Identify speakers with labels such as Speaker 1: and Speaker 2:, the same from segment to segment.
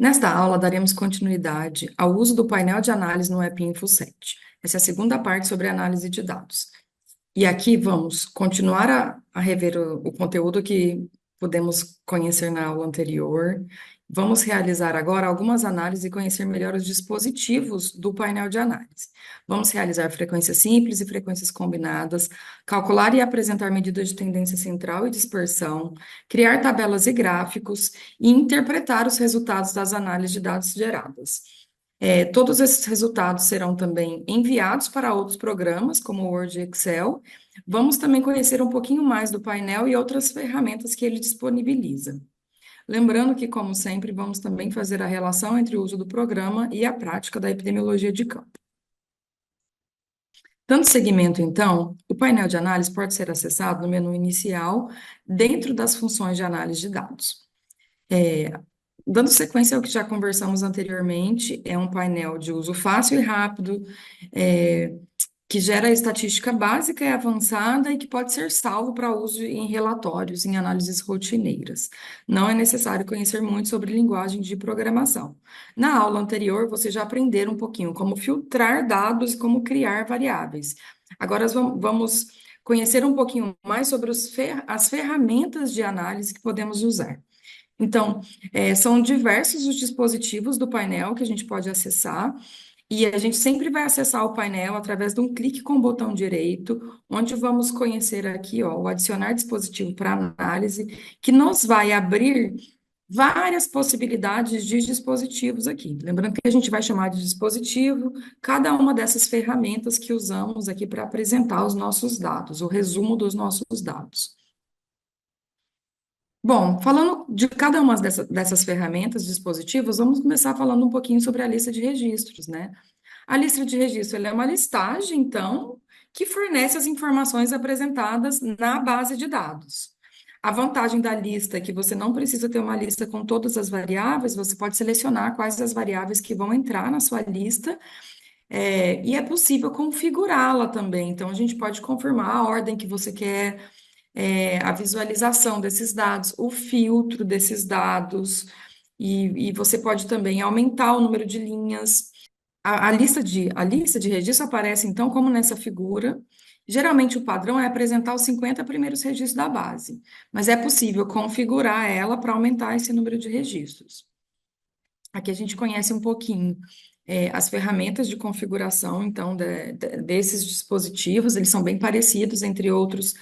Speaker 1: Nesta aula, daremos continuidade ao uso do painel de análise no App Info7. Essa é a segunda parte sobre análise de dados. E aqui vamos continuar a rever o conteúdo que pudemos conhecer na aula anterior. Vamos realizar agora algumas análises e conhecer melhor os dispositivos do painel de análise. Vamos realizar frequências simples e frequências combinadas, calcular e apresentar medidas de tendência central e dispersão, criar tabelas e gráficos e interpretar os resultados das análises de dados geradas. Todos esses resultados serão também enviados para outros programas, como o Word e Excel. Vamos também conhecer um pouquinho mais do painel e outras ferramentas que ele disponibiliza. Lembrando que, como sempre, vamos também fazer a relação entre o uso do programa e a prática da epidemiologia de campo. Dando seguimento, então, o painel de análise pode ser acessado no menu inicial, dentro das funções de análise de dados. Dando sequência ao que já conversamos anteriormente, é um painel de uso fácil e rápido, que gera estatística básica e avançada e que pode ser salvo para uso em relatórios, em análises rotineiras. Não é necessário conhecer muito sobre linguagem de programação. Na aula anterior, vocês já aprenderam um pouquinho como filtrar dados e como criar variáveis. Agora vamos conhecer um pouquinho mais sobre as ferramentas de análise que podemos usar. Então, são diversos os dispositivos do painel que a gente pode acessar, e a gente sempre vai acessar o painel através de um clique com o botão direito, onde vamos conhecer aqui, ó, o adicionar dispositivo para análise, que nos vai abrir várias possibilidades de dispositivos aqui. Lembrando que a gente vai chamar de dispositivo cada uma dessas ferramentas que usamos aqui para apresentar os nossos dados, o resumo dos nossos dados. Bom, falando de cada uma dessas ferramentas, dispositivos, vamos começar falando um pouquinho sobre a lista de registros, né? A lista de registro, ela é uma listagem, então, que fornece as informações apresentadas na base de dados. A vantagem da lista é que você não precisa ter uma lista com todas as variáveis, você pode selecionar quais as variáveis que vão entrar na sua lista, e é possível configurá-la também. Então, a gente pode confirmar a ordem que você quer, a visualização desses dados, o filtro desses dados, e você pode também aumentar o número de linhas. A lista de registro aparece, então, como nessa figura. Geralmente, o padrão é apresentar os 50 primeiros registros da base, mas é possível configurar ela para aumentar esse número de registros. Aqui a gente conhece um pouquinho as ferramentas de configuração, então, desses dispositivos, eles são bem parecidos, entre outros,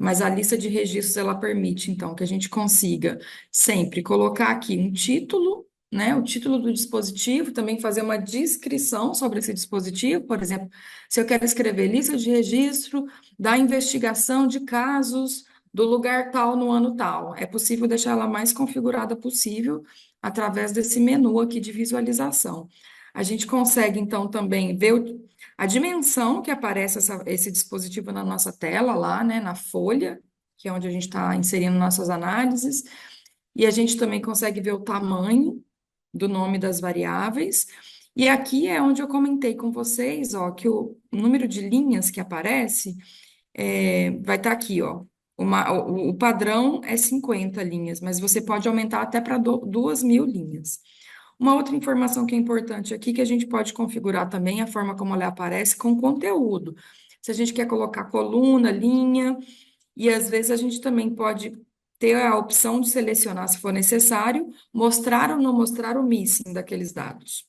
Speaker 1: mas a lista de registros, ela permite, então, que a gente consiga sempre colocar aqui um título, né, o título do dispositivo, também fazer uma descrição sobre esse dispositivo, por exemplo, se eu quero escrever lista de registro da investigação de casos do lugar tal no ano tal, é possível deixar ela mais configurada possível através desse menu aqui de visualização. A gente consegue, então, também ver a dimensão que aparece esse dispositivo na nossa tela, lá, né, na folha, que é onde a gente está inserindo nossas análises, e a gente também consegue ver o tamanho do nome das variáveis, e aqui é onde eu comentei com vocês, ó, que o número de linhas que aparece vai estar aqui, ó. O padrão é 50 linhas, mas você pode aumentar até para 2.000 linhas. Uma outra informação que é importante aqui, que a gente pode configurar também a forma como ela aparece com conteúdo. Se a gente quer colocar coluna, linha, e às vezes a gente também pode ter a opção de selecionar, se for necessário, mostrar ou não mostrar o missing daqueles dados.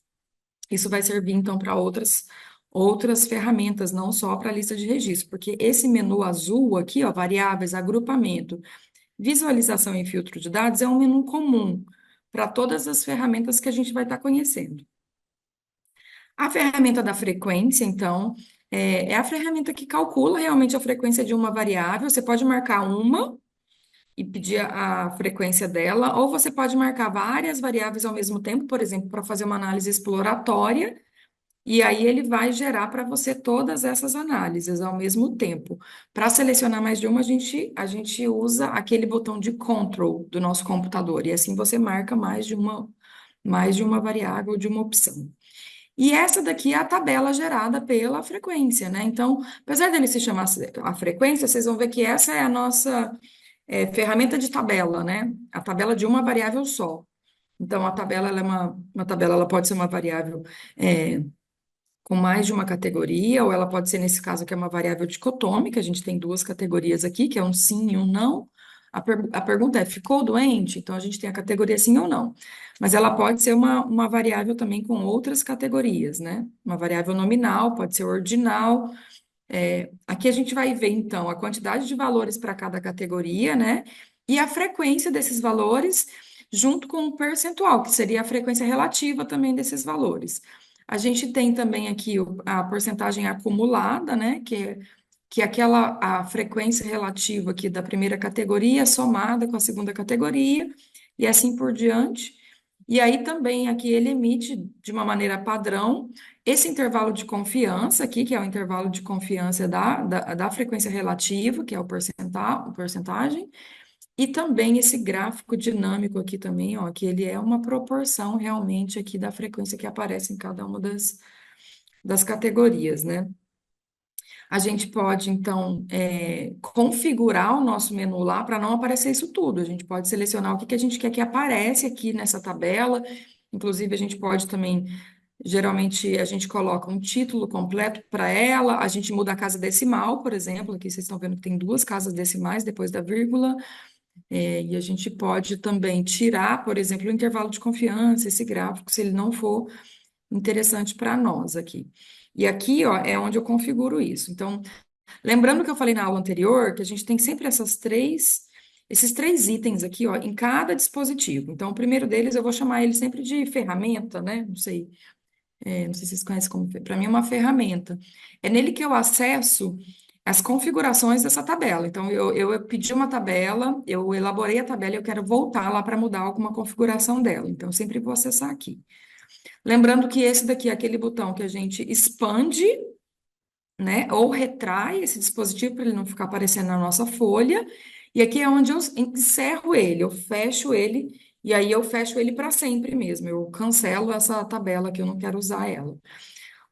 Speaker 1: Isso vai servir, então, para outras ferramentas, não só para a lista de registro, porque esse menu azul aqui, ó, variáveis, agrupamento, visualização e filtro de dados, é um menu comum para todas as ferramentas que a gente vai estar conhecendo. A ferramenta da frequência, então, é a ferramenta que calcula realmente a frequência de uma variável. Você pode marcar uma e pedir a frequência dela, ou você pode marcar várias variáveis ao mesmo tempo, por exemplo, para fazer uma análise exploratória, e aí ele vai gerar para você todas essas análises ao mesmo tempo. Para selecionar mais de uma, a gente usa aquele botão de control do nosso computador, e assim você marca mais de uma variável, de uma opção. E essa daqui é a tabela gerada pela frequência, né? Então, apesar dele se chamar a frequência, vocês vão ver que essa é a nossa ferramenta de tabela, né? A tabela de uma variável só. Então, a tabela, ela é uma tabela, ela pode ser uma variável é, com mais de uma categoria, ou ela pode ser, nesse caso, que é uma variável dicotômica, a gente tem duas categorias aqui, que é um sim e um não. A pergunta é, ficou doente? Então, a gente tem a categoria sim ou não. Mas ela pode ser uma variável também com outras categorias, né? Uma variável nominal, pode ser ordinal. Aqui a gente vai ver, então, a quantidade de valores para cada categoria, né? E a frequência desses valores, junto com o percentual, que seria a frequência relativa também desses valores. A gente tem também aqui a porcentagem acumulada, né? Que é aquela a frequência relativa aqui da primeira categoria somada com a segunda categoria, e assim por diante. E aí também aqui ele emite de uma maneira padrão esse intervalo de confiança aqui, que é o intervalo de confiança da frequência relativa, que é o percentual, o porcentagem, e também esse gráfico dinâmico aqui também, ó, que ele é uma proporção realmente aqui da frequência que aparece em cada uma das categorias, né? A gente pode, então, configurar o nosso menu lá para não aparecer isso tudo. A gente pode selecionar o que que a gente quer que aparece aqui nessa tabela. Inclusive, a gente pode também, geralmente, a gente coloca um título completo para ela, a gente muda a casa decimal, por exemplo. Aqui vocês estão vendo que tem duas casas decimais depois da vírgula. E a gente pode também tirar, por exemplo, o intervalo de confiança, esse gráfico, se ele não for interessante para nós aqui. E aqui, ó, é onde eu configuro isso. Então, lembrando que eu falei na aula anterior que a gente tem sempre esses três itens aqui, ó, em cada dispositivo. Então, o primeiro deles eu vou chamar ele sempre de ferramenta, né? Não sei se vocês conhecem como, para mim é uma ferramenta. É nele que eu acesso as configurações dessa tabela. Então, eu pedi uma tabela, eu elaborei a tabela e eu quero voltar lá para mudar alguma configuração dela. Então, eu sempre vou acessar aqui. Lembrando que esse daqui é aquele botão que a gente expande, né? Ou retrai esse dispositivo para ele não ficar aparecendo na nossa folha. E aqui é onde eu encerro ele, eu fecho ele, e aí eu fecho ele para sempre mesmo. Eu cancelo essa tabela que eu não quero usar ela.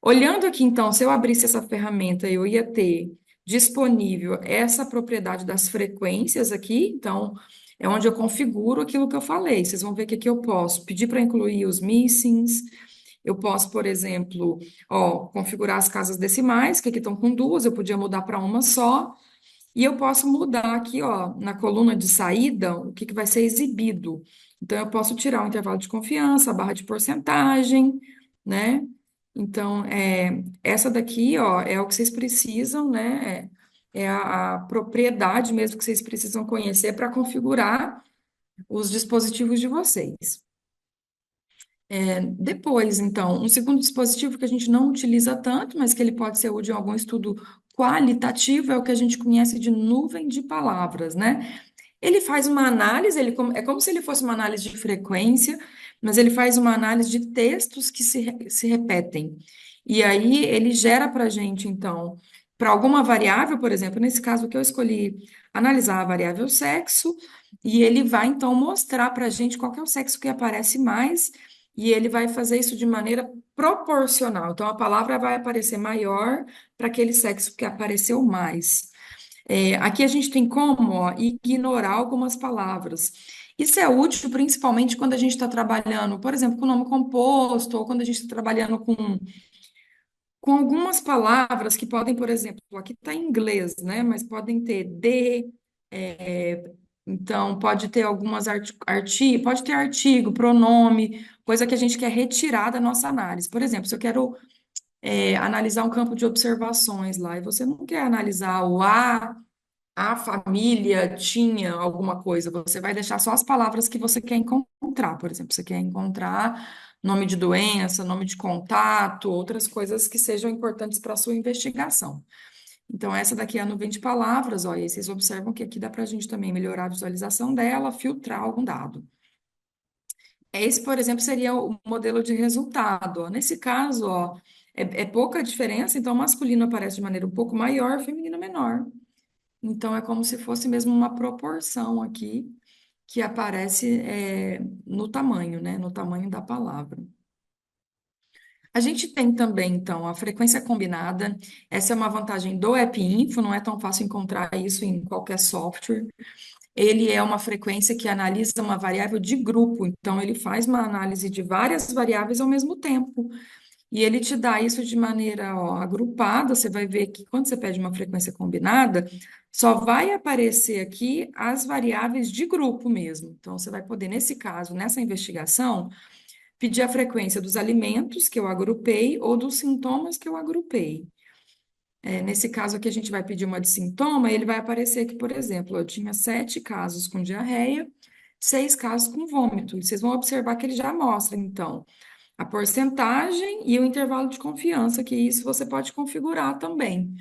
Speaker 1: Olhando aqui, então, se eu abrisse essa ferramenta, eu ia ter disponível essa propriedade das frequências aqui. Então, é onde eu configuro aquilo que eu falei. Vocês vão ver que aqui eu posso pedir para incluir os missings. Eu posso, por exemplo, ó, configurar as casas decimais, que aqui estão com duas, eu podia mudar para uma só. E eu posso mudar aqui, ó, na coluna de saída, o que que vai ser exibido. Então, eu posso tirar o intervalo de confiança, a barra de porcentagem, né? Então, essa daqui, ó, é o que vocês precisam, né? É a propriedade mesmo que vocês precisam conhecer para configurar os dispositivos de vocês. Depois, então, um segundo dispositivo que a gente não utiliza tanto, mas que ele pode ser útil em algum estudo qualitativo, é o que a gente conhece de nuvem de palavras, né? Ele faz uma análise, é como se ele fosse uma análise de frequência, mas ele faz uma análise de textos que se repetem. E aí ele gera para a gente, então, para alguma variável, por exemplo, nesse caso que eu escolhi analisar a variável sexo, e ele vai então mostrar para a gente qual que é o sexo que aparece mais, e ele vai fazer isso de maneira proporcional. Então a palavra vai aparecer maior para aquele sexo que apareceu mais. Aqui a gente tem como, ó, ignorar algumas palavras. Isso é útil principalmente quando a gente está trabalhando, por exemplo, com nome composto, ou quando a gente está trabalhando com algumas palavras que podem, por exemplo, aqui está em inglês, né? Mas podem ter então pode ter algumas pode ter artigo, pronome, coisa que a gente quer retirar da nossa análise. Por exemplo, se eu quero analisar um campo de observações lá, e você não quer analisar a família tinha alguma coisa, você vai deixar só as palavras que você quer encontrar. Por exemplo, você quer encontrar nome de doença, nome de contato, outras coisas que sejam importantes para a sua investigação. Então, essa daqui é a nuvem de palavras, ó, e aí vocês observam que aqui dá para a gente também melhorar a visualização dela, filtrar algum dado. Esse, por exemplo, seria o modelo de resultado, ó. Nesse caso, ó, é pouca diferença, então masculino aparece de maneira um pouco maior, feminino menor. Então, é como se fosse mesmo uma proporção aqui que aparece no tamanho, né? No tamanho da palavra. A gente tem também, então, a frequência combinada. Essa é uma vantagem do App Info, não é tão fácil encontrar isso em qualquer software. ele é uma frequência que analisa uma variável de grupo, então ele faz uma análise de várias variáveis ao mesmo tempo. E ele te dá isso de maneira, ó, agrupada. Você vai ver que quando você pede uma frequência combinada, só vai aparecer aqui as variáveis de grupo mesmo. Então, você vai poder, nesse caso, nessa investigação, pedir a frequência dos alimentos que eu agrupei ou dos sintomas que eu agrupei. Nesse caso aqui, a gente vai pedir uma de sintoma, e ele vai aparecer que, por exemplo, eu tinha 7 casos com diarreia, 6 casos com vômito. E vocês vão observar que ele já mostra, então, a porcentagem e o intervalo de confiança, que isso você pode configurar também.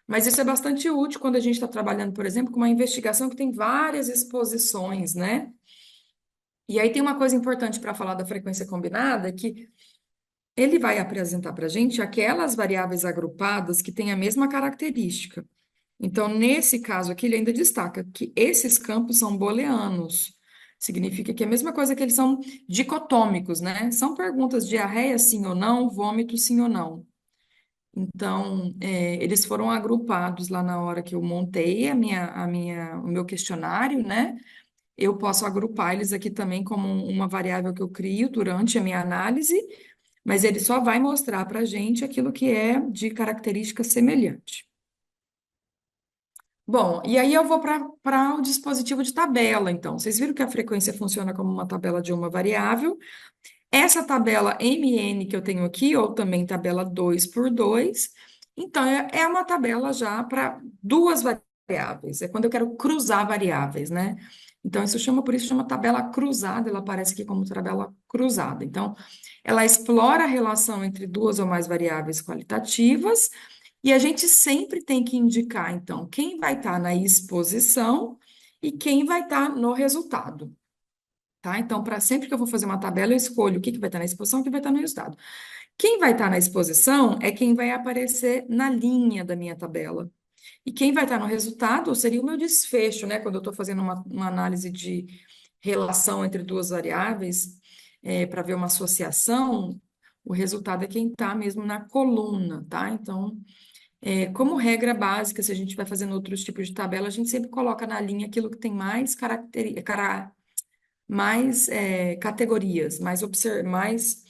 Speaker 1: Mas isso é bastante útil quando a gente está trabalhando, por exemplo, com uma investigação que tem várias exposições, né? E aí tem uma coisa importante para falar da frequência combinada, que ele vai apresentar para a gente aquelas variáveis agrupadas que têm a mesma característica. Então, nesse caso aqui, ele ainda destaca que esses campos são booleanos. Significa que é a mesma coisa que eles são dicotômicos, né? São perguntas de diarreia, sim ou não, vômito, sim ou não. Então, eles foram agrupados lá na hora que eu montei o meu questionário, né? Eu posso agrupar eles aqui também como uma variável que eu crio durante a minha análise, mas ele só vai mostrar para a gente aquilo que é de característica semelhante. Bom, e aí eu vou para o dispositivo de tabela, então. Vocês viram que a frequência funciona como uma tabela de uma variável. Essa tabela MN que eu tenho aqui, ou também tabela 2 por 2, então é uma tabela já para duas variáveis. É quando eu quero cruzar variáveis, né? Então, por isso chama tabela cruzada, ela aparece aqui como tabela cruzada. Então, ela explora a relação entre duas ou mais variáveis qualitativas, e a gente sempre tem que indicar, então, quem vai estar na exposição e quem vai estar no resultado. Tá? Então, para sempre que eu vou fazer uma tabela, eu escolho o que vai estar na exposição e o que vai estar no resultado. Quem vai estar na exposição é quem vai aparecer na linha da minha tabela. E quem vai estar no resultado seria o meu desfecho, né? Quando eu estou fazendo uma análise de relação entre duas variáveis, para ver uma associação, o resultado é quem está mesmo na coluna, tá? Então, como regra básica, se a gente vai fazendo outros tipos de tabela, a gente sempre coloca na linha aquilo que tem mais categorias, mais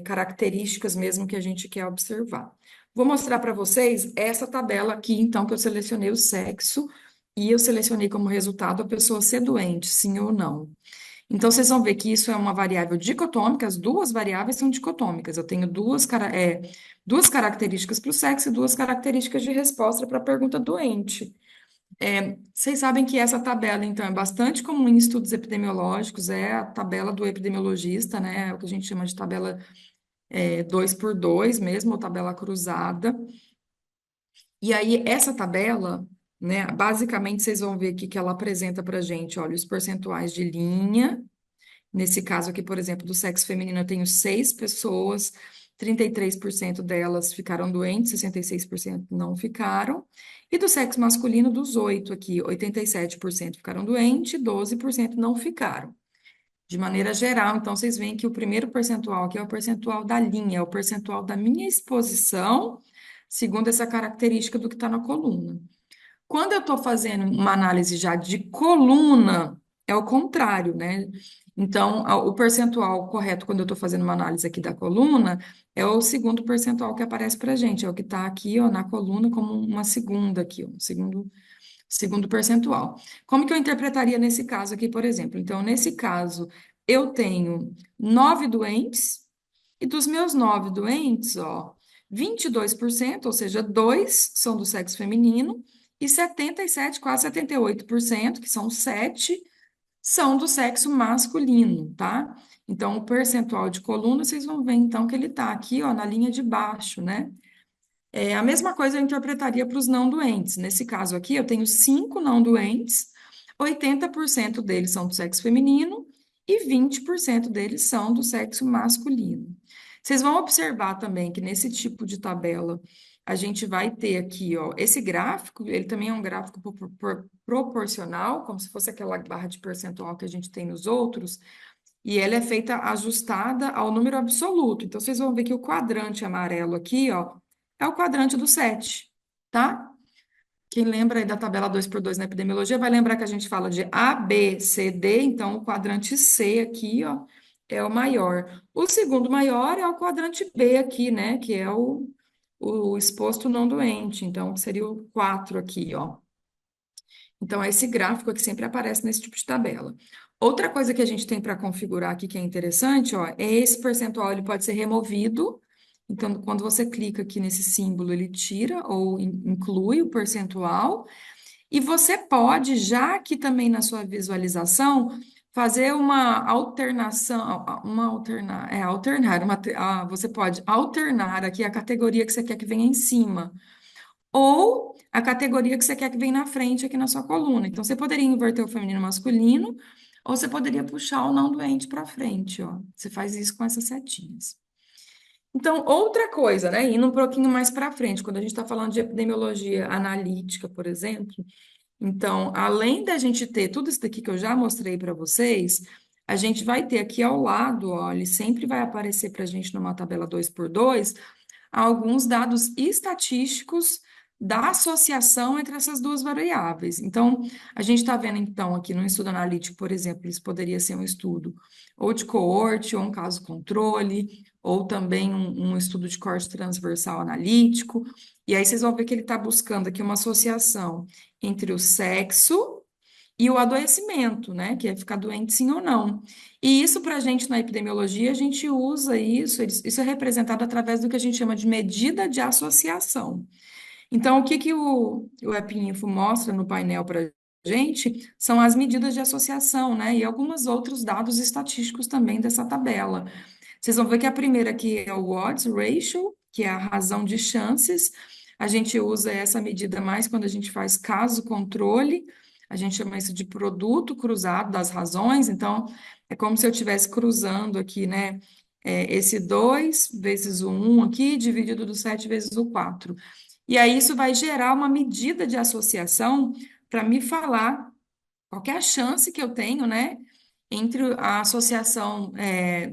Speaker 1: características mesmo que a gente quer observar. Vou mostrar para vocês essa tabela aqui, então, que eu selecionei o sexo e eu selecionei como resultado a pessoa ser doente, sim ou não. Então, vocês vão ver que isso é uma variável dicotômica, as duas variáveis são dicotômicas. Eu tenho duas características para o sexo e duas características de resposta para a pergunta doente. Vocês sabem que essa tabela, então, é bastante comum em estudos epidemiológicos, é a tabela do epidemiologista, né? É o que a gente chama de tabela 2 por 2 mesmo, ou tabela cruzada. E aí, essa tabela, né, basicamente, vocês vão ver aqui que ela apresenta para a gente, olha, os percentuais de linha. Nesse caso aqui, por exemplo, do sexo feminino, eu tenho 6 pessoas, 33% delas ficaram doentes, 66% não ficaram. E do sexo masculino, dos 8 aqui, 87% ficaram doentes, 12% não ficaram. De maneira geral, então, vocês veem que o primeiro percentual aqui é o percentual da linha, é o percentual da minha exposição, segundo essa característica do que está na coluna. Quando eu estou fazendo uma análise já de coluna, é o contrário, né? Então, o percentual correto, quando eu estou fazendo uma análise aqui da coluna, é o segundo percentual que aparece para a gente, é o que está aqui, ó, na coluna, como uma segunda aqui, ó, um segundo percentual. Como que eu interpretaria nesse caso aqui, por exemplo? Então, nesse caso, eu tenho 9 doentes, e dos meus 9 doentes, ó, 22%, ou seja, 2 são do sexo feminino, e 77, quase 78%, que são 7, são do sexo masculino, tá? Então, o percentual de coluna, vocês vão ver, então, que ele tá aqui, ó, na linha de baixo, né? A mesma coisa eu interpretaria para os não doentes. Nesse caso aqui, eu tenho 5 não doentes, 80% deles são do sexo feminino e 20% deles são do sexo masculino. Vocês vão observar também que nesse tipo de tabela, a gente vai ter aqui, ó, esse gráfico, ele também é um gráfico proporcional, como se fosse aquela barra de percentual que a gente tem nos outros, e ela é feita ajustada ao número absoluto. Então, vocês vão ver que o quadrante amarelo aqui, ó, é o quadrante do 7, tá? Quem lembra aí da tabela 2x2 na epidemiologia vai lembrar que a gente fala de A, B, C, D, então o quadrante C aqui, ó, é o maior. O segundo maior é o quadrante B aqui, né, que é o exposto não doente, então seria o 4 aqui, ó. Então, é esse gráfico que sempre aparece nesse tipo de tabela. Outra coisa que a gente tem para configurar aqui que é interessante, ó, é esse percentual, ele pode ser removido. Então, quando você clica aqui nesse símbolo, ele tira ou inclui o percentual. E você pode, já aqui também na sua visualização, fazer uma alternação, alternar, você pode alternar aqui a categoria que você quer que venha em cima ou a categoria que você quer que venha na frente aqui na sua coluna. Então, você poderia inverter o feminino e o masculino, ou você poderia puxar o não doente para frente, ó. Você faz isso com essas setinhas. Então, outra coisa, né? Indo um pouquinho mais para frente, quando a gente está falando de epidemiologia analítica, por exemplo, então, além da gente ter tudo isso daqui que eu já mostrei para vocês, a gente vai ter aqui ao lado, ó, ele sempre vai aparecer para a gente numa tabela 2x2 alguns dados estatísticos da associação entre essas duas variáveis. Então, a gente está vendo, então, aqui no estudo analítico, por exemplo, isso poderia ser um estudo ou de coorte, ou um caso controle, ou também um estudo de corte transversal analítico. E aí vocês vão ver que ele está buscando aqui uma associação entre o sexo e o adoecimento, né? Que é ficar doente sim ou não. E isso, para a gente, na epidemiologia, a gente usa isso, isso é representado através do que a gente chama de medida de associação. Então, o que que o EpiInfo mostra no painel para a gente são as medidas de associação, né? E alguns outros dados estatísticos também dessa tabela. Vocês vão ver que a primeira aqui é o odds ratio, que é a razão de chances. A gente usa essa medida mais quando a gente faz caso controle. A gente chama isso de produto cruzado das razões. Então, é como se eu estivesse cruzando aqui, né? Esse 2 vezes o 1 aqui, dividido do 7 vezes o 4. E aí, isso vai gerar uma medida de associação para me falar qual que é a chance que eu tenho, né? Entre a associação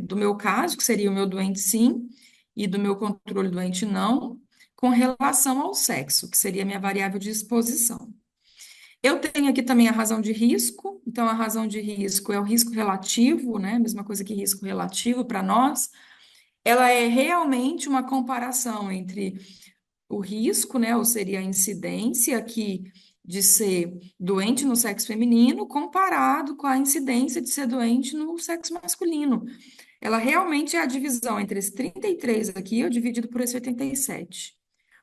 Speaker 1: do meu caso, que seria o meu doente sim, e do meu controle doente não, com relação ao sexo, que seria a minha variável de exposição. Eu tenho aqui também a razão de risco, então a razão de risco é o risco relativo, né? Mesma coisa que risco relativo para nós. Ela é realmente uma comparação entre o risco, né, ou seria a incidência aqui de ser doente no sexo feminino, comparado com a incidência de ser doente no sexo masculino. Ela realmente é a divisão entre esse 33 aqui, eu dividido por esse 87.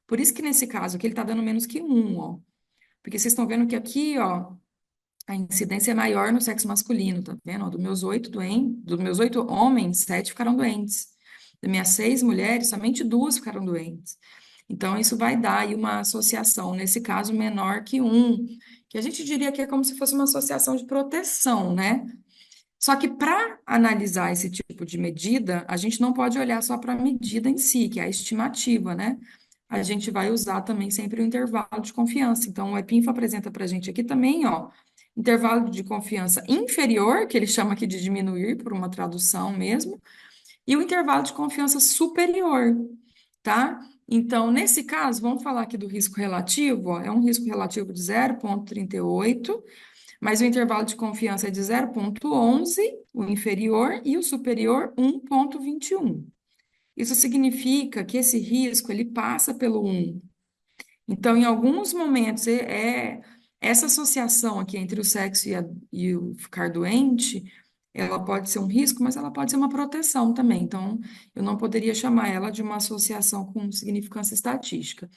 Speaker 1: Por isso que nesse caso aqui ele está dando menos que 1, ó. Porque vocês estão vendo que aqui, ó, a incidência é maior no sexo masculino, tá vendo? Ó, dos meus 8 homens, 7 ficaram doentes. Das minhas 6 mulheres, somente 2 ficaram doentes. Então, isso vai dar aí uma associação, nesse caso, menor que 1, que a gente diria que é como se fosse uma associação de proteção, né? Só que para analisar esse tipo de medida, a gente não pode olhar só para a medida em si, que é a estimativa, né? A gente vai usar também sempre o intervalo de confiança. Então, o EPINFO apresenta para a gente aqui também, ó, intervalo de confiança inferior, que ele chama aqui de diminuir, por uma tradução mesmo, e o intervalo de confiança superior, tá? Então, nesse caso, vamos falar aqui do risco relativo, ó, é um risco relativo de 0,38, mas o intervalo de confiança é de 0,11, o inferior, e o superior, 1,21. Isso significa que esse risco, ele passa pelo 1. Então, em alguns momentos, essa associação aqui entre o sexo e o ficar doente, ela pode ser um risco, mas ela pode ser uma proteção também. Então, eu não poderia chamar ela de uma associação com significância estatística.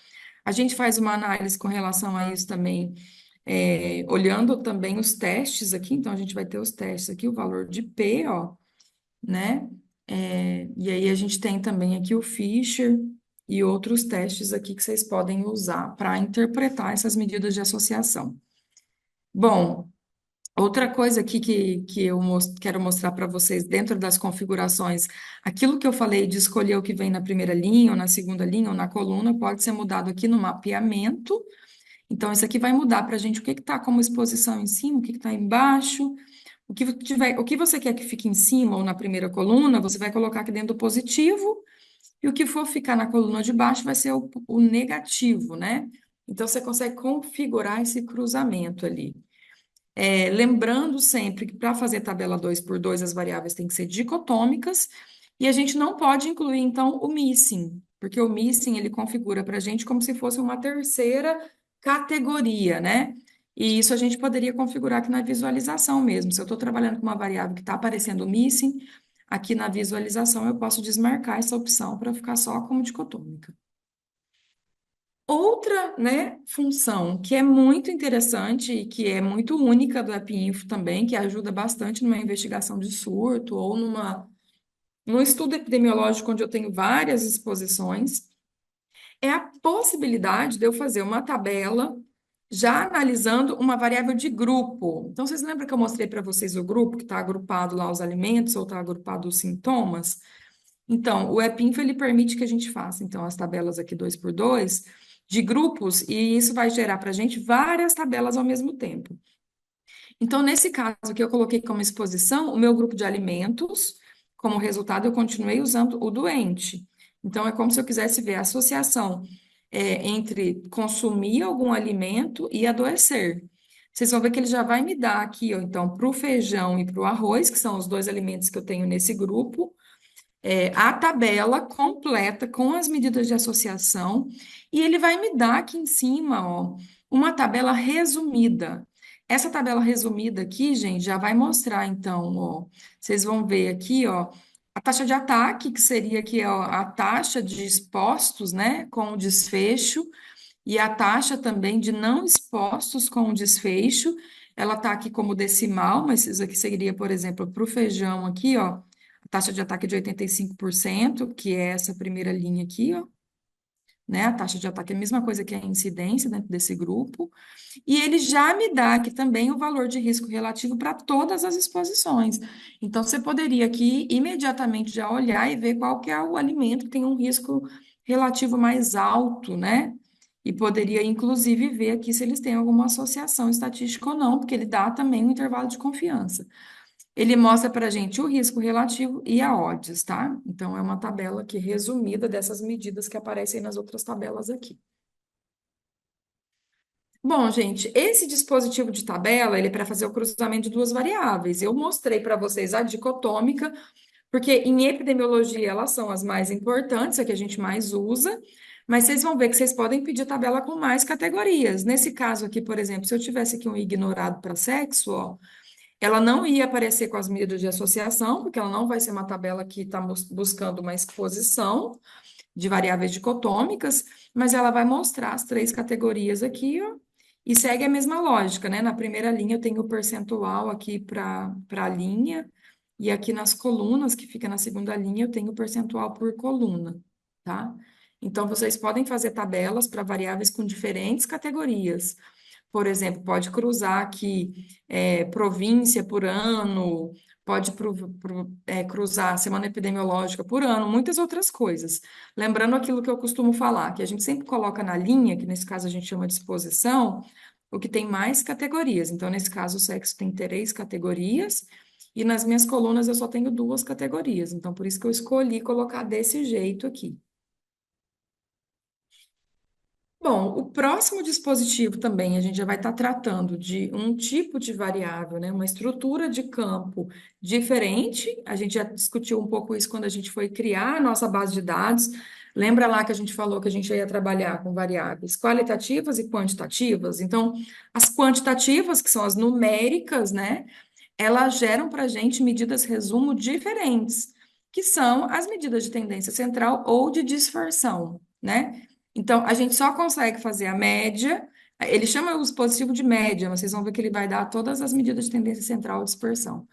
Speaker 1: A gente faz uma análise com relação a isso também, olhando também os testes aqui. Então, a gente vai ter os testes aqui, o valor de P, ó, né? E aí a gente tem também aqui o Fisher e outros testes aqui que vocês podem usar para interpretar essas medidas de associação. Bom, outra coisa aqui que eu quero mostrar para vocês dentro das configurações, aquilo que eu falei de escolher o que vem na primeira linha, ou na segunda linha, ou na coluna, pode ser mudado aqui no mapeamento. Então, isso aqui vai mudar para a gente o que está como exposição em cima, o que está embaixo. O que você quer que fique em cima ou na primeira coluna, você vai colocar aqui dentro do positivo, e o que for ficar na coluna de baixo vai ser o negativo, né? Então, você consegue configurar esse cruzamento ali. Lembrando sempre que para fazer tabela 2 por 2 as variáveis têm que ser dicotômicas, e a gente não pode incluir, então, o missing, porque o missing ele configura para a gente como se fosse uma terceira categoria, né? E isso a gente poderia configurar aqui na visualização mesmo. Se eu estou trabalhando com uma variável que está aparecendo missing, aqui na visualização eu posso desmarcar essa opção para ficar só como dicotômica. Outra, né, função que é muito interessante e que é muito única do AppInfo também, que ajuda bastante numa investigação de surto ou num estudo epidemiológico onde eu tenho várias exposições, é a possibilidade de eu fazer uma tabela já analisando uma variável de grupo. Então, vocês lembram que eu mostrei para vocês o grupo que está agrupado lá os alimentos ou está agrupado os sintomas? Então, o EPINFO ele permite que a gente faça, então, as tabelas aqui 2 por 2 de grupos, e isso vai gerar para a gente várias tabelas ao mesmo tempo. Então, nesse caso que eu coloquei como exposição, o meu grupo de alimentos, como resultado, eu continuei usando o doente. Então, é como se eu quisesse ver a associação entre consumir algum alimento e adoecer. Vocês vão ver que ele já vai me dar aqui, ó, então, para o feijão e para o arroz, que são os dois alimentos que eu tenho nesse grupo, a tabela completa com as medidas de associação e ele vai me dar aqui em cima, ó, uma tabela resumida. Essa tabela resumida aqui, gente, já vai mostrar, então, ó, vocês vão ver aqui, ó, a taxa de ataque, que seria aqui, ó, a taxa de expostos, né, com o desfecho, e a taxa também de não expostos com o desfecho, ela está aqui como decimal, mas isso aqui seria, por exemplo, para o feijão aqui, ó, a taxa de ataque de 85%, que é essa primeira linha aqui, ó, né? A taxa de ataque é a mesma coisa que a incidência dentro desse grupo. E ele já me dá aqui também o valor de risco relativo para todas as exposições. Então, você poderia aqui imediatamente já olhar e ver qual que é o alimento que tem um risco relativo mais alto, né? E poderia, inclusive, ver aqui se eles têm alguma associação estatística ou não, porque ele dá também um intervalo de confiança. Ele mostra para a gente o risco relativo e a odds, tá? Então, é uma tabela aqui resumida dessas medidas que aparecem nas outras tabelas aqui. Bom, gente, esse dispositivo de tabela, ele é para fazer o cruzamento de duas variáveis. Eu mostrei para vocês a dicotômica, porque em epidemiologia elas são as mais importantes, a que a gente mais usa, mas vocês vão ver que vocês podem pedir tabela com mais categorias. Nesse caso aqui, por exemplo, se eu tivesse aqui um ignorado para sexo, ó, ela não ia aparecer com as medidas de associação, porque ela não vai ser uma tabela que está buscando uma exposição de variáveis dicotômicas, mas ela vai mostrar as três categorias aqui, ó, e segue a mesma lógica, né? Na primeira linha eu tenho o percentual aqui para a linha, e aqui nas colunas, que fica na segunda linha, eu tenho o percentual por coluna, tá? Então, vocês podem fazer tabelas para variáveis com diferentes categorias. Por exemplo, pode cruzar aqui província por ano, pode cruzar semana epidemiológica por ano, muitas outras coisas. Lembrando aquilo que eu costumo falar, que a gente sempre coloca na linha, que nesse caso a gente chama de exposição, o que tem mais categorias. Então, nesse caso, o sexo tem três categorias, e nas minhas colunas eu só tenho duas categorias. Então, por isso que eu escolhi colocar desse jeito aqui. Bom, o próximo dispositivo também a gente já vai estar tratando de um tipo de variável, né? Uma estrutura de campo diferente. A gente já discutiu um pouco isso quando a gente foi criar a nossa base de dados. Lembra lá que a gente falou que a gente ia trabalhar com variáveis qualitativas e quantitativas? Então, as quantitativas, que são as numéricas, né? Elas geram para a gente medidas resumo diferentes, que são as medidas de tendência central ou de dispersão, né? Então, a gente só consegue fazer a média, ele chama o dispositivo de média, mas vocês vão ver que ele vai dar todas as medidas de tendência central ou dispersão,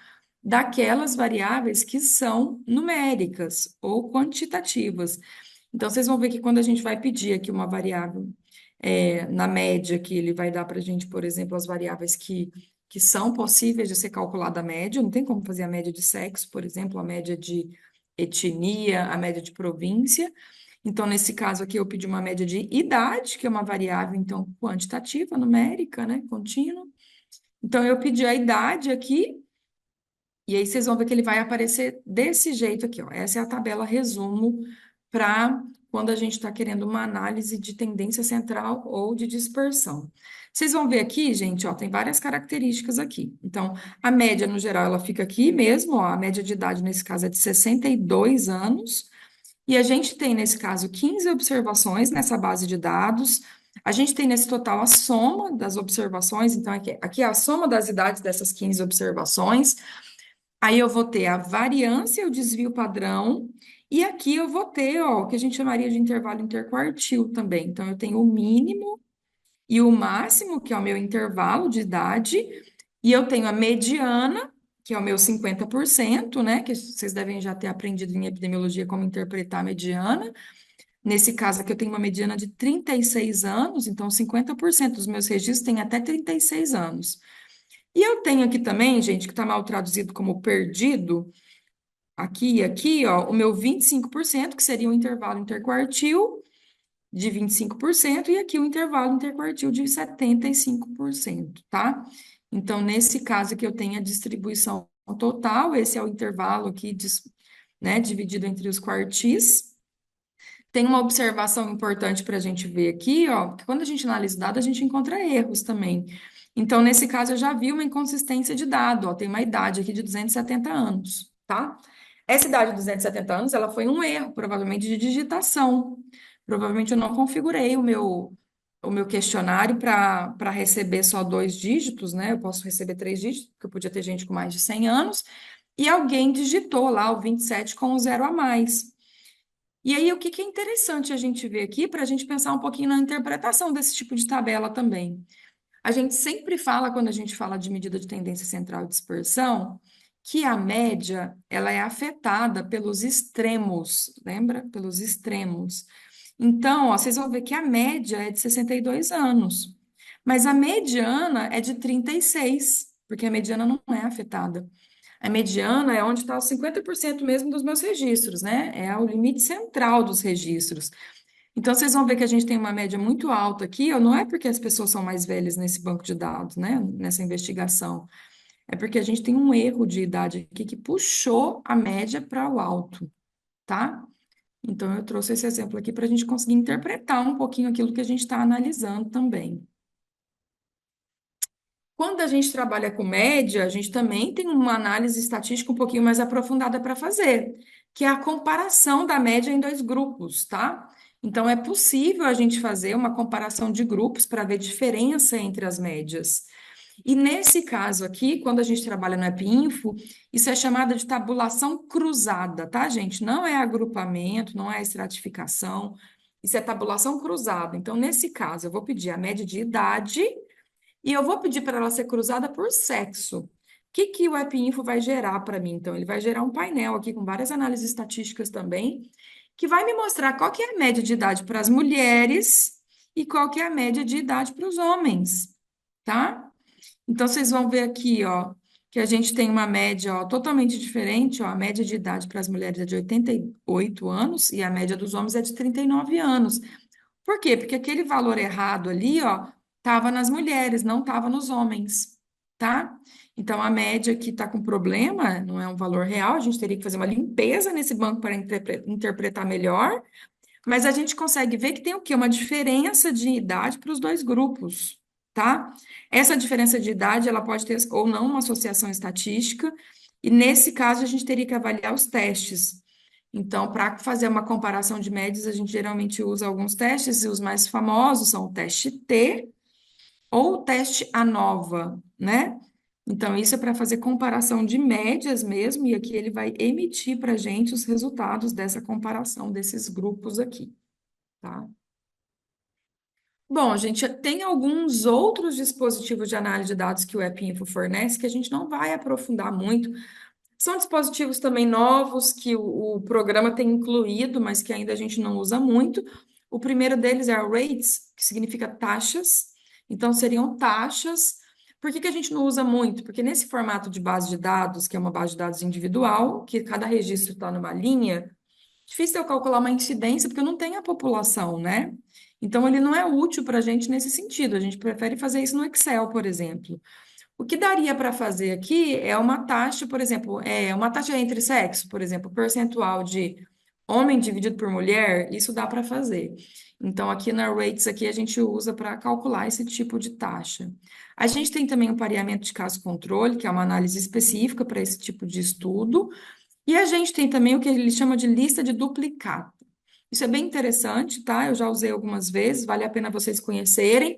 Speaker 1: daquelas variáveis que são numéricas ou quantitativas. Então, vocês vão ver que quando a gente vai pedir aqui uma variável na média, que ele vai dar para a gente, por exemplo, as variáveis que são possíveis de ser calculada a média, não tem como fazer a média de sexo, por exemplo, a média de etnia, a média de província. Então, nesse caso aqui, eu pedi uma média de idade, que é uma variável, então, quantitativa, numérica, né, contínua. Então, eu pedi a idade aqui, e aí vocês vão ver que ele vai aparecer desse jeito aqui, ó. Essa é a tabela resumo para quando a gente está querendo uma análise de tendência central ou de dispersão. Vocês vão ver aqui, gente, ó, tem várias características aqui. Então, a média, no geral, ela fica aqui mesmo, ó, a média de idade, nesse caso, é de 62 anos. E a gente tem, nesse caso, 15 observações nessa base de dados. A gente tem, nesse total, a soma das observações. Então, aqui é a soma das idades dessas 15 observações. Aí eu vou ter a variância e o desvio padrão. E aqui eu vou ter, ó, o que a gente chamaria de intervalo interquartil também. Então, eu tenho o mínimo e o máximo, que é o meu intervalo de idade. E eu tenho a mediana, que é o meu 50%, né? Que vocês devem já ter aprendido em epidemiologia como interpretar a mediana. Nesse caso aqui, eu tenho uma mediana de 36 anos, então 50% dos meus registros têm até 36 anos. E eu tenho aqui também, gente, que está mal traduzido como perdido, aqui e aqui, ó, o meu 25%, que seria o intervalo interquartil de 25%, e aqui o intervalo interquartil de 75%, tá? Então, nesse caso aqui, eu tenho a distribuição total, esse é o intervalo aqui, né, dividido entre os quartis. Tem uma observação importante para a gente ver aqui, ó, que quando a gente analisa o dado, a gente encontra erros também. Então, nesse caso, eu já vi uma inconsistência de dado, ó, tem uma idade aqui de 270 anos, tá? Essa idade de 270 anos, ela foi um erro, provavelmente de digitação. Provavelmente eu não configurei o meu questionário para receber só 2 dígitos, né? Eu posso receber 3 dígitos, porque eu podia ter gente com mais de 100 anos, e alguém digitou lá o 27 com um zero a mais. E aí, o que que é interessante a gente ver aqui, para a gente pensar um pouquinho na interpretação desse tipo de tabela também. A gente sempre fala, quando a gente fala de medida de tendência central e dispersão, que a média, ela é afetada pelos extremos, lembra? Pelos extremos. Então, ó, vocês vão ver que a média é de 62 anos, mas a mediana é de 36, porque a mediana não é afetada. A mediana é onde está os 50% mesmo dos meus registros, né? É o limite central dos registros. Então, vocês vão ver que a gente tem uma média muito alta aqui, ó, não é porque as pessoas são mais velhas nesse banco de dados, né? Nessa investigação. É porque a gente tem um erro de idade aqui que puxou a média para o alto, tá? Então, eu trouxe esse exemplo aqui para a gente conseguir interpretar um pouquinho aquilo que a gente está analisando também. Quando a gente trabalha com média, a gente também tem uma análise estatística um pouquinho mais aprofundada para fazer, que é a comparação da média em 2 grupos, tá? Então, é possível a gente fazer uma comparação de grupos para ver diferença entre as médias. E nesse caso aqui, quando a gente trabalha no AppInfo, isso é chamado de tabulação cruzada, tá, gente? Não é agrupamento, não é estratificação, isso é tabulação cruzada. Então, nesse caso, eu vou pedir a média de idade e eu vou pedir para ela ser cruzada por sexo. O que que o AppInfo vai gerar para mim? Então, ele vai gerar um painel aqui com várias análises estatísticas também, que vai me mostrar qual que é a média de idade para as mulheres e qual que é a média de idade para os homens, tá? Então, vocês vão ver aqui, ó, que a gente tem uma média, ó, totalmente diferente, ó, a média de idade para as mulheres é de 88 anos e a média dos homens é de 39 anos. Por quê? Porque aquele valor errado ali, ó, estava nas mulheres, não estava nos homens, tá? Então, a média que está com problema não é um valor real, a gente teria que fazer uma limpeza nesse banco para interpretar melhor, mas a gente consegue ver que tem o quê? Uma diferença de idade para os 2 grupos, tá? Essa diferença de idade, ela pode ter ou não uma associação estatística, e nesse caso a gente teria que avaliar os testes. Então, para fazer uma comparação de médias, a gente geralmente usa alguns testes, e os mais famosos são o teste T ou o teste ANOVA, né? Então, isso é para fazer comparação de médias mesmo, e aqui ele vai emitir para a gente os resultados dessa comparação desses grupos aqui, tá? Bom, gente, tem alguns outros dispositivos de análise de dados que o AppInfo fornece que a gente não vai aprofundar muito. São dispositivos também novos que o programa tem incluído, mas que ainda a gente não usa muito. O primeiro deles é a rates, que significa taxas. Então, seriam taxas. Por que que a gente não usa muito? Porque nesse formato de base de dados, que é uma base de dados individual, que cada registro está numa linha, difícil eu calcular uma incidência, porque eu não tenho a população, né? Então, ele não é útil para a gente nesse sentido. A gente prefere fazer isso no Excel, por exemplo. O que daria para fazer aqui é uma taxa, por exemplo, uma taxa entre sexo, por exemplo, percentual de homem dividido por mulher, isso dá para fazer. Então, aqui na Rates, aqui a gente usa para calcular esse tipo de taxa. A gente tem também o pareamento de caso-controle, que é uma análise específica para esse tipo de estudo. E a gente tem também o que ele chama de lista de duplicado. Isso é bem interessante, tá? Eu já usei algumas vezes, vale a pena vocês conhecerem.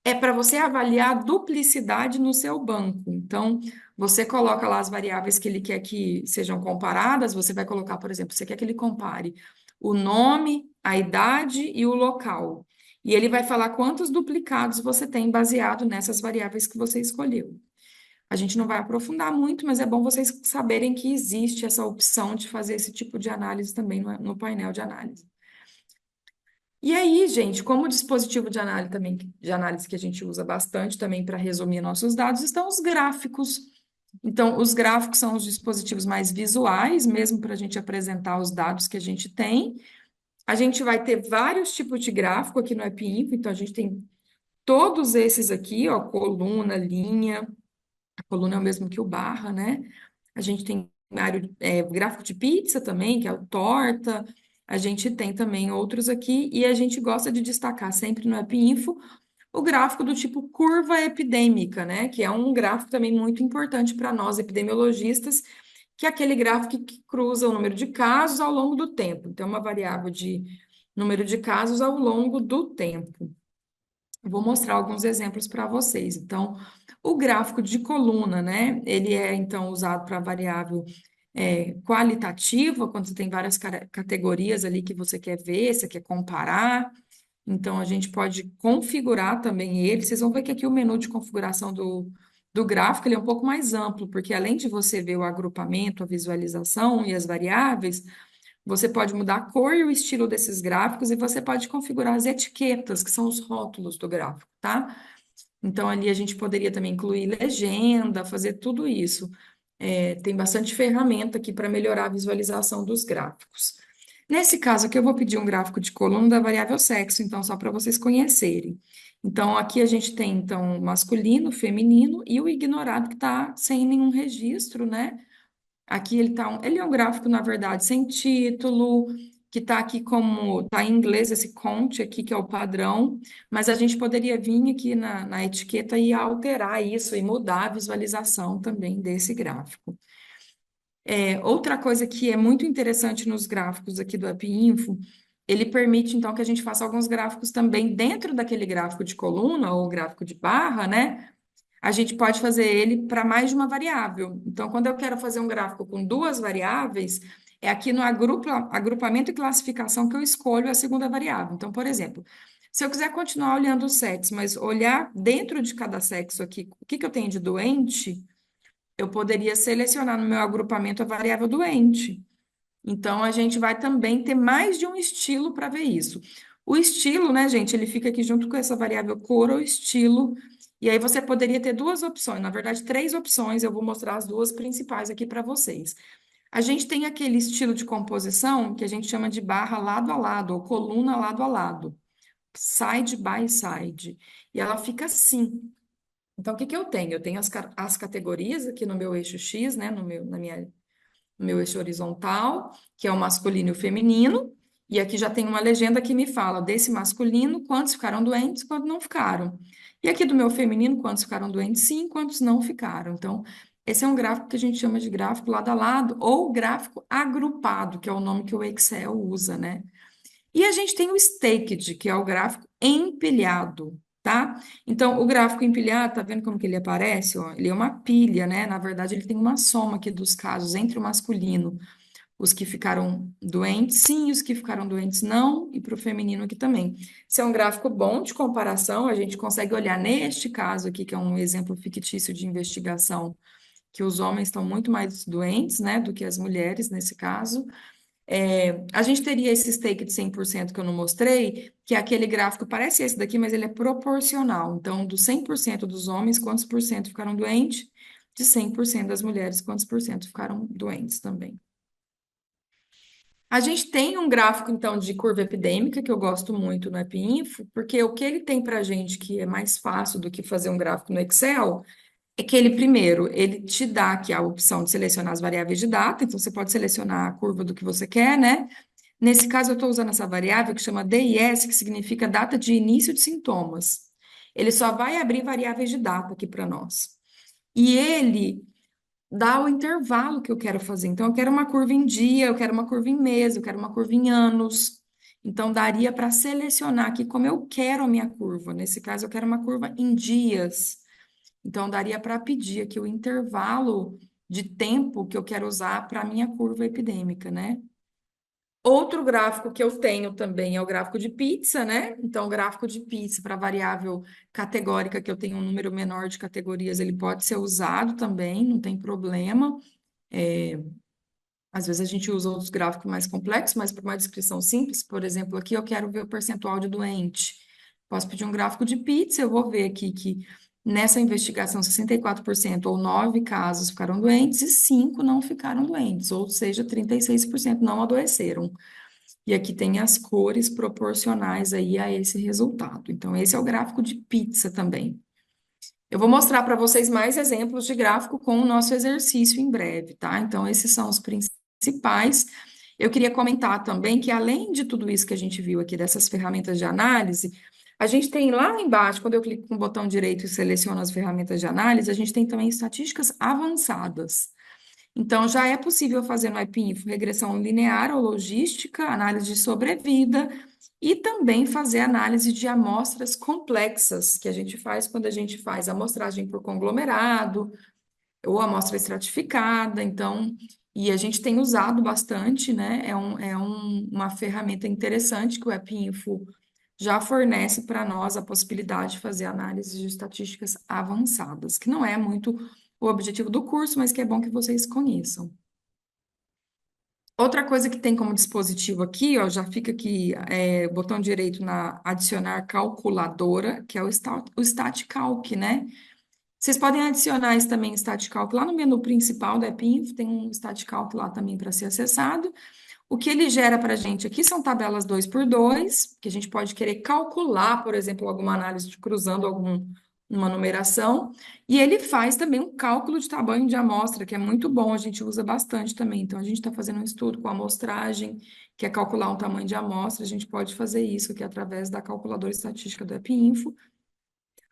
Speaker 1: É para você avaliar a duplicidade no seu banco. Então, você coloca lá as variáveis que ele quer que sejam comparadas. Você vai colocar, por exemplo, você quer que ele compare o nome, a idade e o local. E ele vai falar quantos duplicados você tem baseado nessas variáveis que você escolheu. A gente não vai aprofundar muito, mas é bom vocês saberem que existe essa opção de fazer esse tipo de análise também no painel de análise. E aí, gente, como dispositivo de análise também, de análise que a gente usa bastante também para resumir nossos dados, estão os gráficos. Então, os gráficos são os dispositivos mais visuais, mesmo para a gente apresentar os dados que a gente tem. A gente vai ter vários tipos de gráfico aqui no AppInfo, então a gente tem todos esses aqui, ó, coluna, linha, a coluna é o mesmo que o barra, né? A gente tem gráfico de pizza também, que é o torta. A gente tem também outros aqui, e a gente gosta de destacar sempre no App Info o gráfico do tipo curva epidêmica, né? Que é um gráfico também muito importante para nós, epidemiologistas, que é aquele gráfico que cruza o número de casos ao longo do tempo. Então, é uma variável de número de casos ao longo do tempo. Vou mostrar alguns exemplos para vocês. Então, o gráfico de coluna, né? Ele é, então, usado para variável qualitativa, quando você tem várias categorias ali que você quer ver, você quer comparar. Então, a gente pode configurar também ele. Vocês vão ver que aqui o menu de configuração do gráfico ele é um pouco mais amplo, porque além de você ver o agrupamento, a visualização e as variáveis, você pode mudar a cor e o estilo desses gráficos e você pode configurar as etiquetas, que são os rótulos do gráfico, tá? Então, ali a gente poderia também incluir legenda, fazer tudo isso. Tem bastante ferramenta aqui para melhorar a visualização dos gráficos. Nesse caso aqui, eu vou pedir um gráfico de coluna da variável sexo, então, só para vocês conhecerem. Então, aqui a gente tem, então, masculino, feminino e o ignorado, que está sem nenhum registro, né? Aqui ele é um gráfico, na verdade, sem título, que está aqui como, está em inglês esse count aqui, que é o padrão, mas a gente poderia vir aqui na etiqueta e alterar isso e mudar a visualização também desse gráfico. Outra coisa que é muito interessante nos gráficos aqui do AppInfo, ele permite, então, que a gente faça alguns gráficos também dentro daquele gráfico de coluna ou gráfico de barra, né? A gente pode fazer ele para mais de uma variável. Então, quando eu quero fazer um gráfico com duas variáveis, é aqui no agrupamento e classificação que eu escolho a segunda variável. Então, por exemplo, se eu quiser continuar olhando os sexos, mas olhar dentro de cada sexo aqui, o que que eu tenho de doente, eu poderia selecionar no meu agrupamento a variável doente. Então, a gente vai também ter mais de um estilo para ver isso. O estilo, né, gente, ele fica aqui junto com essa variável cor ou estilo. E aí você poderia ter duas opções, na verdade, três opções. Eu vou mostrar as duas principais aqui para vocês. A gente tem aquele estilo de composição que a gente chama de barra lado a lado, ou coluna lado a lado, side by side. E ela fica assim. Então, o que que eu tenho? Eu tenho as categorias aqui no meu eixo X, né, no meu eixo horizontal, que é o masculino e o feminino, e aqui já tem uma legenda que me fala desse masculino, quantos ficaram doentes, quantos não ficaram. E aqui do meu feminino, quantos ficaram doentes, sim, quantos não ficaram. Então, esse é um gráfico que a gente chama de gráfico lado a lado, ou gráfico agrupado, que é o nome que o Excel usa, né? E a gente tem o staked, que é o gráfico empilhado, tá? Então, o gráfico empilhado, tá vendo como que ele aparece? Ó? Ele é uma pilha, né? Na verdade, ele tem uma soma aqui dos casos entre o masculino, os que ficaram doentes, sim, e os que ficaram doentes, não, e para o feminino aqui também. Esse é um gráfico bom de comparação, a gente consegue olhar neste caso aqui, que é um exemplo fictício de investigação, que os homens estão muito mais doentes, né, do que as mulheres nesse caso. A gente teria esse stake de 100% que eu não mostrei, que é aquele gráfico, parece esse daqui, mas ele é proporcional. Então, dos 100% dos homens, quantos por cento ficaram doentes? De 100% das mulheres, quantos por cento ficaram doentes também? A gente tem um gráfico, então, de curva epidêmica, que eu gosto muito no AppInfo, porque o que ele tem para a gente, que é mais fácil do que fazer um gráfico no Excel, é que ele, primeiro, ele te dá aqui a opção de selecionar as variáveis de data, então você pode selecionar a curva do que você quer, né? Nesse caso, eu estou usando essa variável que chama DIS, que significa data de início de sintomas. Ele só vai abrir variáveis de data aqui para nós. E ele dá o intervalo que eu quero fazer. Então, eu quero uma curva em dia, eu quero uma curva em mês, eu quero uma curva em anos. Então, daria para selecionar aqui como eu quero a minha curva. Nesse caso, eu quero uma curva em dias. Então, daria para pedir aqui o intervalo de tempo que eu quero usar para a minha curva epidêmica, né? Outro gráfico que eu tenho também é o gráfico de pizza, né? Então, o gráfico de pizza para variável categórica, que eu tenho um número menor de categorias, ele pode ser usado também, não tem problema. Às vezes a gente usa outros gráficos mais complexos, mas para uma descrição simples, por exemplo, aqui eu quero ver o percentual de doente. Posso pedir um gráfico de pizza, eu vou ver aqui que nessa investigação 64% ou 9 casos ficaram doentes e 5 não ficaram doentes, ou seja, 36% não adoeceram. E aqui tem as cores proporcionais aí a esse resultado. Então, esse é o gráfico de pizza também. Eu vou mostrar para vocês mais exemplos de gráfico com o nosso exercício em breve, tá? Então, esses são os principais. Eu queria comentar também que, além de tudo isso que a gente viu aqui, dessas ferramentas de análise, a gente tem lá embaixo, quando eu clico com o botão direito e seleciono as ferramentas de análise, a gente tem também estatísticas avançadas. Então, já é possível fazer no IPINFO regressão linear ou logística, análise de sobrevida e também fazer análise de amostras complexas, que a gente faz quando a gente faz amostragem por conglomerado ou amostra estratificada. Então, e a gente tem usado bastante, né? Uma ferramenta interessante que o IPINFO já fornece para nós a possibilidade de fazer análise de estatísticas avançadas, que não é muito o objetivo do curso, mas que é bom que vocês conheçam. Outra coisa que tem como dispositivo aqui, ó, já fica aqui, botão direito na adicionar calculadora, que é o StatCalc, né? Vocês podem adicionar isso também, StatCalc, lá no menu principal da EPINF, tem um StatCalc lá também para ser acessado. O que ele gera para a gente aqui são tabelas 2 por 2, que a gente pode querer calcular, por exemplo, alguma análise de cruzando uma numeração, e ele faz também um cálculo de tamanho de amostra, que é muito bom, a gente usa bastante também. Então, a gente está fazendo um estudo com amostragem, que é calcular um tamanho de amostra, a gente pode fazer isso aqui através da calculadora estatística do EPINFO,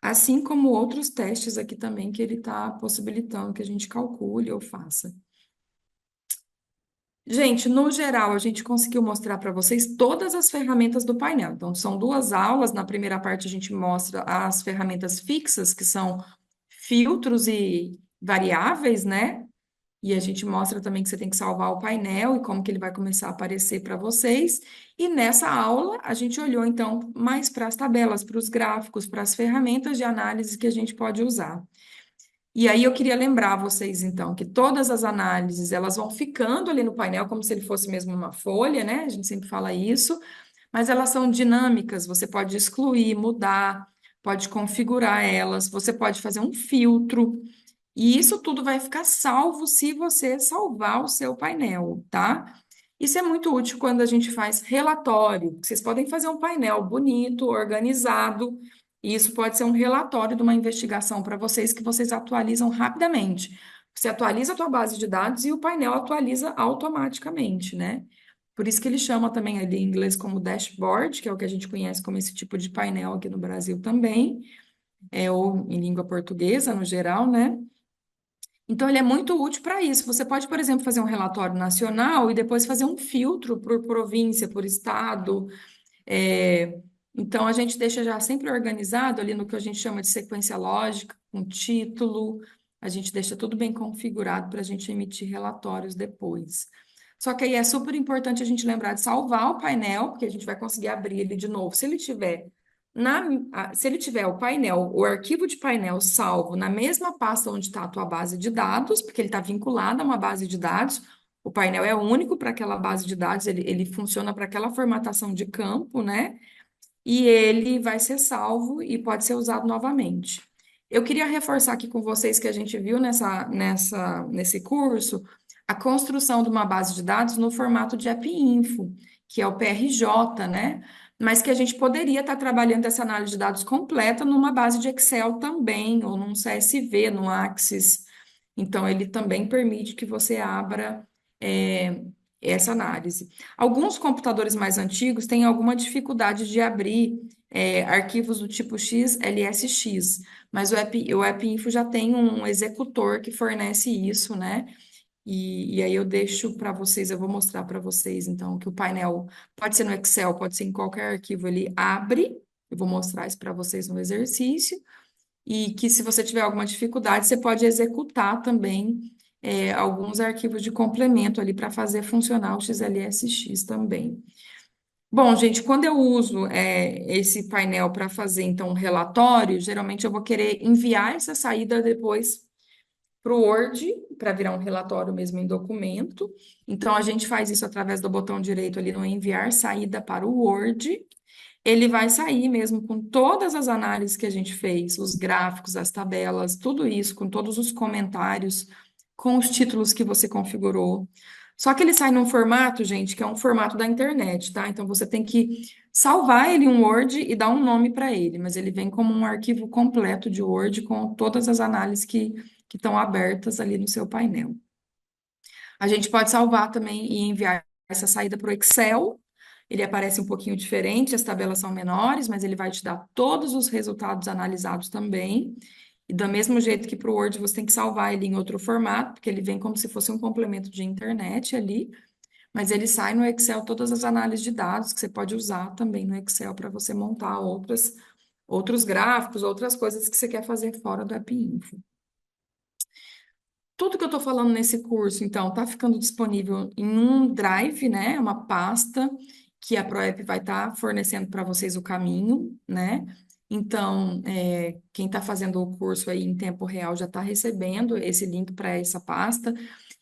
Speaker 1: assim como outros testes aqui também que ele está possibilitando que a gente calcule ou faça. Gente, no geral, a gente conseguiu mostrar para vocês todas as ferramentas do painel. Então, são duas aulas. Na primeira parte, a gente mostra as ferramentas fixas, que são filtros e variáveis, né? E a gente mostra também que você tem que salvar o painel e como que ele vai começar a aparecer para vocês. E nessa aula, a gente olhou, então, mais para as tabelas, para os gráficos, para as ferramentas de análise que a gente pode usar. E aí eu queria lembrar vocês, então, que todas as análises, elas vão ficando ali no painel, como se ele fosse mesmo uma folha, né? A gente sempre fala isso, mas elas são dinâmicas, você pode excluir, mudar, pode configurar elas, você pode fazer um filtro, e isso tudo vai ficar salvo se você salvar o seu painel, tá? Isso é muito útil quando a gente faz relatório. Vocês podem fazer um painel bonito, organizado, e isso pode ser um relatório de uma investigação para vocês que vocês atualizam rapidamente. Você atualiza a tua base de dados e o painel atualiza automaticamente, né? Por isso que ele chama também ali em inglês como dashboard, que é o que a gente conhece como esse tipo de painel aqui no Brasil também, ou em língua portuguesa no geral, né? Então, ele é muito útil para isso. Você pode, por exemplo, fazer um relatório nacional e depois fazer um filtro por província, por estado. É, Então, a gente deixa já sempre organizado ali no que a gente chama de sequência lógica, com título. A gente deixa tudo bem configurado para a gente emitir relatórios depois. Só que aí é super importante a gente lembrar de salvar o painel, porque a gente vai conseguir abrir ele de novo. Se ele tiver o painel, o arquivo de painel salvo na mesma pasta onde está a tua base de dados, porque ele está vinculado a uma base de dados, o painel é único para aquela base de dados, ele funciona para aquela formatação de campo, né? E ele vai ser salvo e pode ser usado novamente. Eu queria reforçar aqui com vocês que a gente viu nesse curso a construção de uma base de dados no formato de AppInfo, que é o PRJ, né? Mas que a gente poderia estar trabalhando essa análise de dados completa numa base de Excel também, ou num CSV, no Axis. Então, ele também permite que você abra essa análise. Alguns computadores mais antigos têm alguma dificuldade de abrir arquivos do tipo XLSX, mas o AppInfo já tem um executor que fornece isso, né? E aí eu deixo para vocês, eu vou mostrar para vocês, então, que o painel pode ser no Excel, pode ser em qualquer arquivo, ele abre. Eu vou mostrar isso para vocês no exercício. E que se você tiver alguma dificuldade, você pode executar também alguns arquivos de complemento ali para fazer funcionar o XLSX também. Bom, gente, quando eu uso esse painel para fazer, então, um relatório, geralmente eu vou querer enviar essa saída depois para o Word, para virar um relatório mesmo em documento. Então, a gente faz isso através do botão direito ali no enviar saída para o Word. Ele vai sair mesmo com todas as análises que a gente fez, os gráficos, as tabelas, tudo isso, com todos os comentários, com os títulos que você configurou. Só que ele sai num formato, gente, que é um formato da internet, tá? Então você tem que salvar ele em um Word e dar um nome para ele, mas ele vem como um arquivo completo de Word com todas as análises que estão abertas ali no seu painel. A gente pode salvar também e enviar essa saída para o Excel. Ele aparece um pouquinho diferente, as tabelas são menores, mas ele vai te dar todos os resultados analisados também. E do mesmo jeito que para o Word, você tem que salvar ele em outro formato, porque ele vem como se fosse um complemento de internet ali, mas ele sai no Excel todas as análises de dados que você pode usar também no Excel para você montar outros gráficos, outras coisas que você quer fazer fora do AppInfo. Tudo que eu estou falando nesse curso, então, está ficando disponível em um drive, né? Uma pasta que a ProApp vai estar fornecendo para vocês o caminho, né? Então, quem está fazendo o curso aí em tempo real já está recebendo esse link para essa pasta.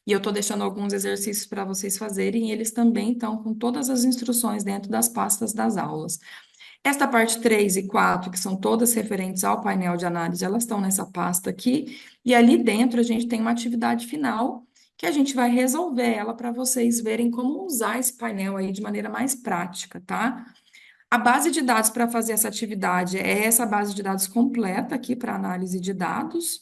Speaker 1: E eu estou deixando alguns exercícios para vocês fazerem, e eles também estão com todas as instruções dentro das pastas das aulas. Esta parte 3 e 4, que são todas referentes ao painel de análise, elas estão nessa pasta aqui, e ali dentro a gente tem uma atividade final que a gente vai resolver ela para vocês verem como usar esse painel aí de maneira mais prática, tá? A base de dados para fazer essa atividade é essa base de dados completa aqui para análise de dados,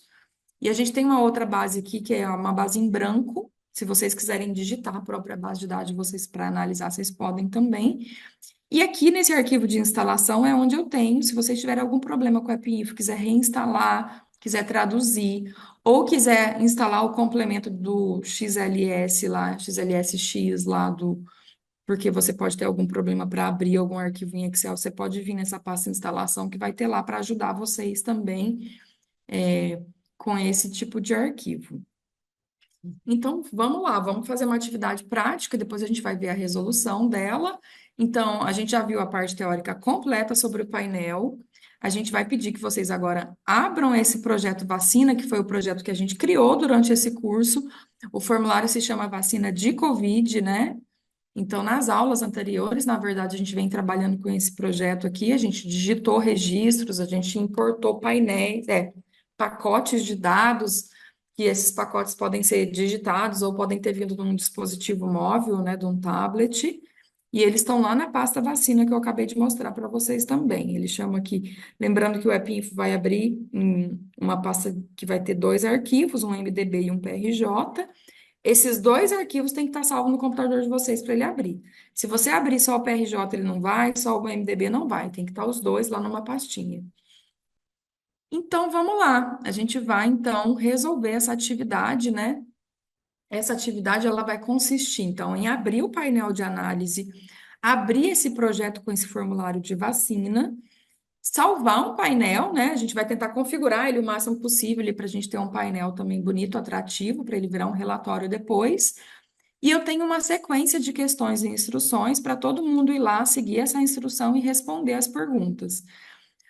Speaker 1: e a gente tem uma outra base aqui que é uma base em branco. Se vocês quiserem digitar a própria base de dados de vocês para analisar, vocês podem também. E aqui nesse arquivo de instalação é onde eu tenho, se vocês tiverem algum problema com o AppInfo, quiser reinstalar, quiser traduzir, ou quiser instalar o complemento do XLS lá, XLSX lá porque você pode ter algum problema para abrir algum arquivo em Excel, você pode vir nessa pasta de instalação que vai ter lá para ajudar vocês também com esse tipo de arquivo. Então, vamos lá, vamos fazer uma atividade prática, depois a gente vai ver a resolução dela. Então, a gente já viu a parte teórica completa sobre o painel. A gente vai pedir que vocês agora abram esse projeto Vacina, que foi o projeto que a gente criou durante esse curso. O formulário se chama Vacina de Covid, né? Então, nas aulas anteriores, na verdade, a gente vem trabalhando com esse projeto aqui, a gente digitou registros, a gente importou painéis, pacotes de dados, que esses pacotes podem ser digitados ou podem ter vindo de um dispositivo móvel, né, de um tablet, e eles estão lá na pasta vacina que eu acabei de mostrar para vocês também. Ele chama aqui, lembrando que o AppInfo vai abrir em uma pasta que vai ter dois arquivos, um MDB e um PRJ. Esses dois arquivos têm que estar salvos no computador de vocês para ele abrir. Se você abrir só o PRJ, ele não vai, só o MDB não vai. Tem que estar os dois lá numa pastinha. Então, vamos lá. A gente vai, então, resolver essa atividade, né? Essa atividade, ela vai consistir, então, em abrir o painel de análise, abrir esse projeto com esse formulário de vacina, salvar um painel, né? A gente vai tentar configurar ele o máximo possível para a gente ter um painel também bonito, atrativo, para ele virar um relatório depois. E eu tenho uma sequência de questões e instruções para todo mundo ir lá, seguir essa instrução e responder as perguntas.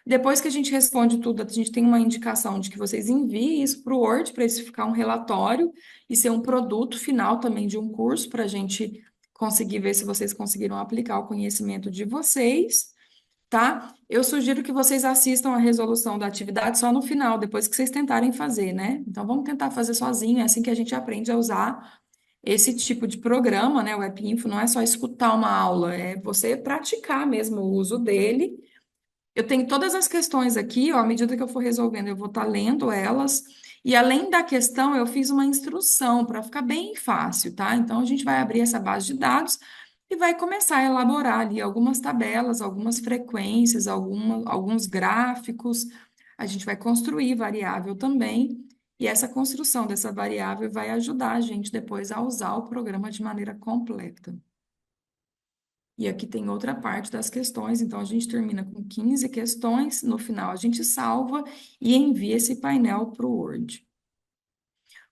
Speaker 1: Depois que a gente responde tudo, a gente tem uma indicação de que vocês enviem isso para o Word, para isso ficar um relatório e ser um produto final também de um curso, para a gente conseguir ver se vocês conseguiram aplicar o conhecimento de vocês, tá? Eu sugiro que vocês assistam a resolução da atividade só no final, depois que vocês tentarem fazer, né? Então, vamos tentar fazer sozinho, é assim que a gente aprende a usar esse tipo de programa, né? O AppInfo não é só escutar uma aula, é você praticar mesmo o uso dele Eu tenho todas as questões aqui, ó, à medida que eu for resolvendo, eu vou estar lendo elas. E além da questão, eu fiz uma instrução para ficar bem fácil, tá? Então, a gente vai abrir essa base de dados e vai começar a elaborar ali algumas tabelas, algumas frequências, alguns gráficos. A gente vai construir variável também. E essa construção dessa variável vai ajudar a gente depois a usar o programa de maneira completa. E aqui tem outra parte das questões, então a gente termina com 15 questões, no final a gente salva e envia esse painel para o Word.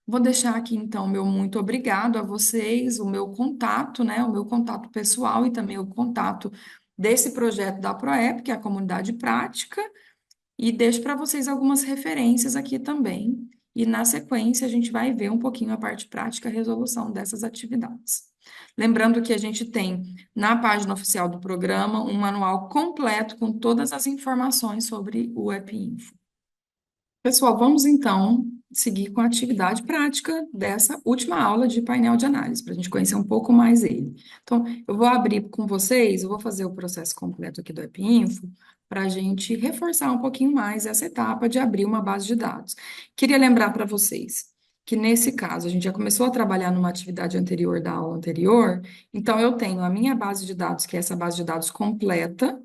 Speaker 1: Vou deixar aqui então meu muito obrigado a vocês, o meu contato, né, o meu contato pessoal e também o contato desse projeto da ProEP, que é a comunidade prática, e deixo para vocês algumas referências aqui também. E na sequência a gente vai ver um pouquinho a parte prática, a resolução dessas atividades. Lembrando que a gente tem na página oficial do programa um manual completo com todas as informações sobre o EPInfo. Pessoal, vamos então seguir com a atividade prática dessa última aula de painel de análise, para a gente conhecer um pouco mais ele. Então, eu vou abrir com vocês, eu vou fazer o processo completo aqui do EPInfo, para a gente reforçar um pouquinho mais essa etapa de abrir uma base de dados. Queria lembrar para vocês que, nesse caso, a gente já começou a trabalhar numa atividade anterior da aula anterior, então eu tenho a minha base de dados, que é essa base de dados completa,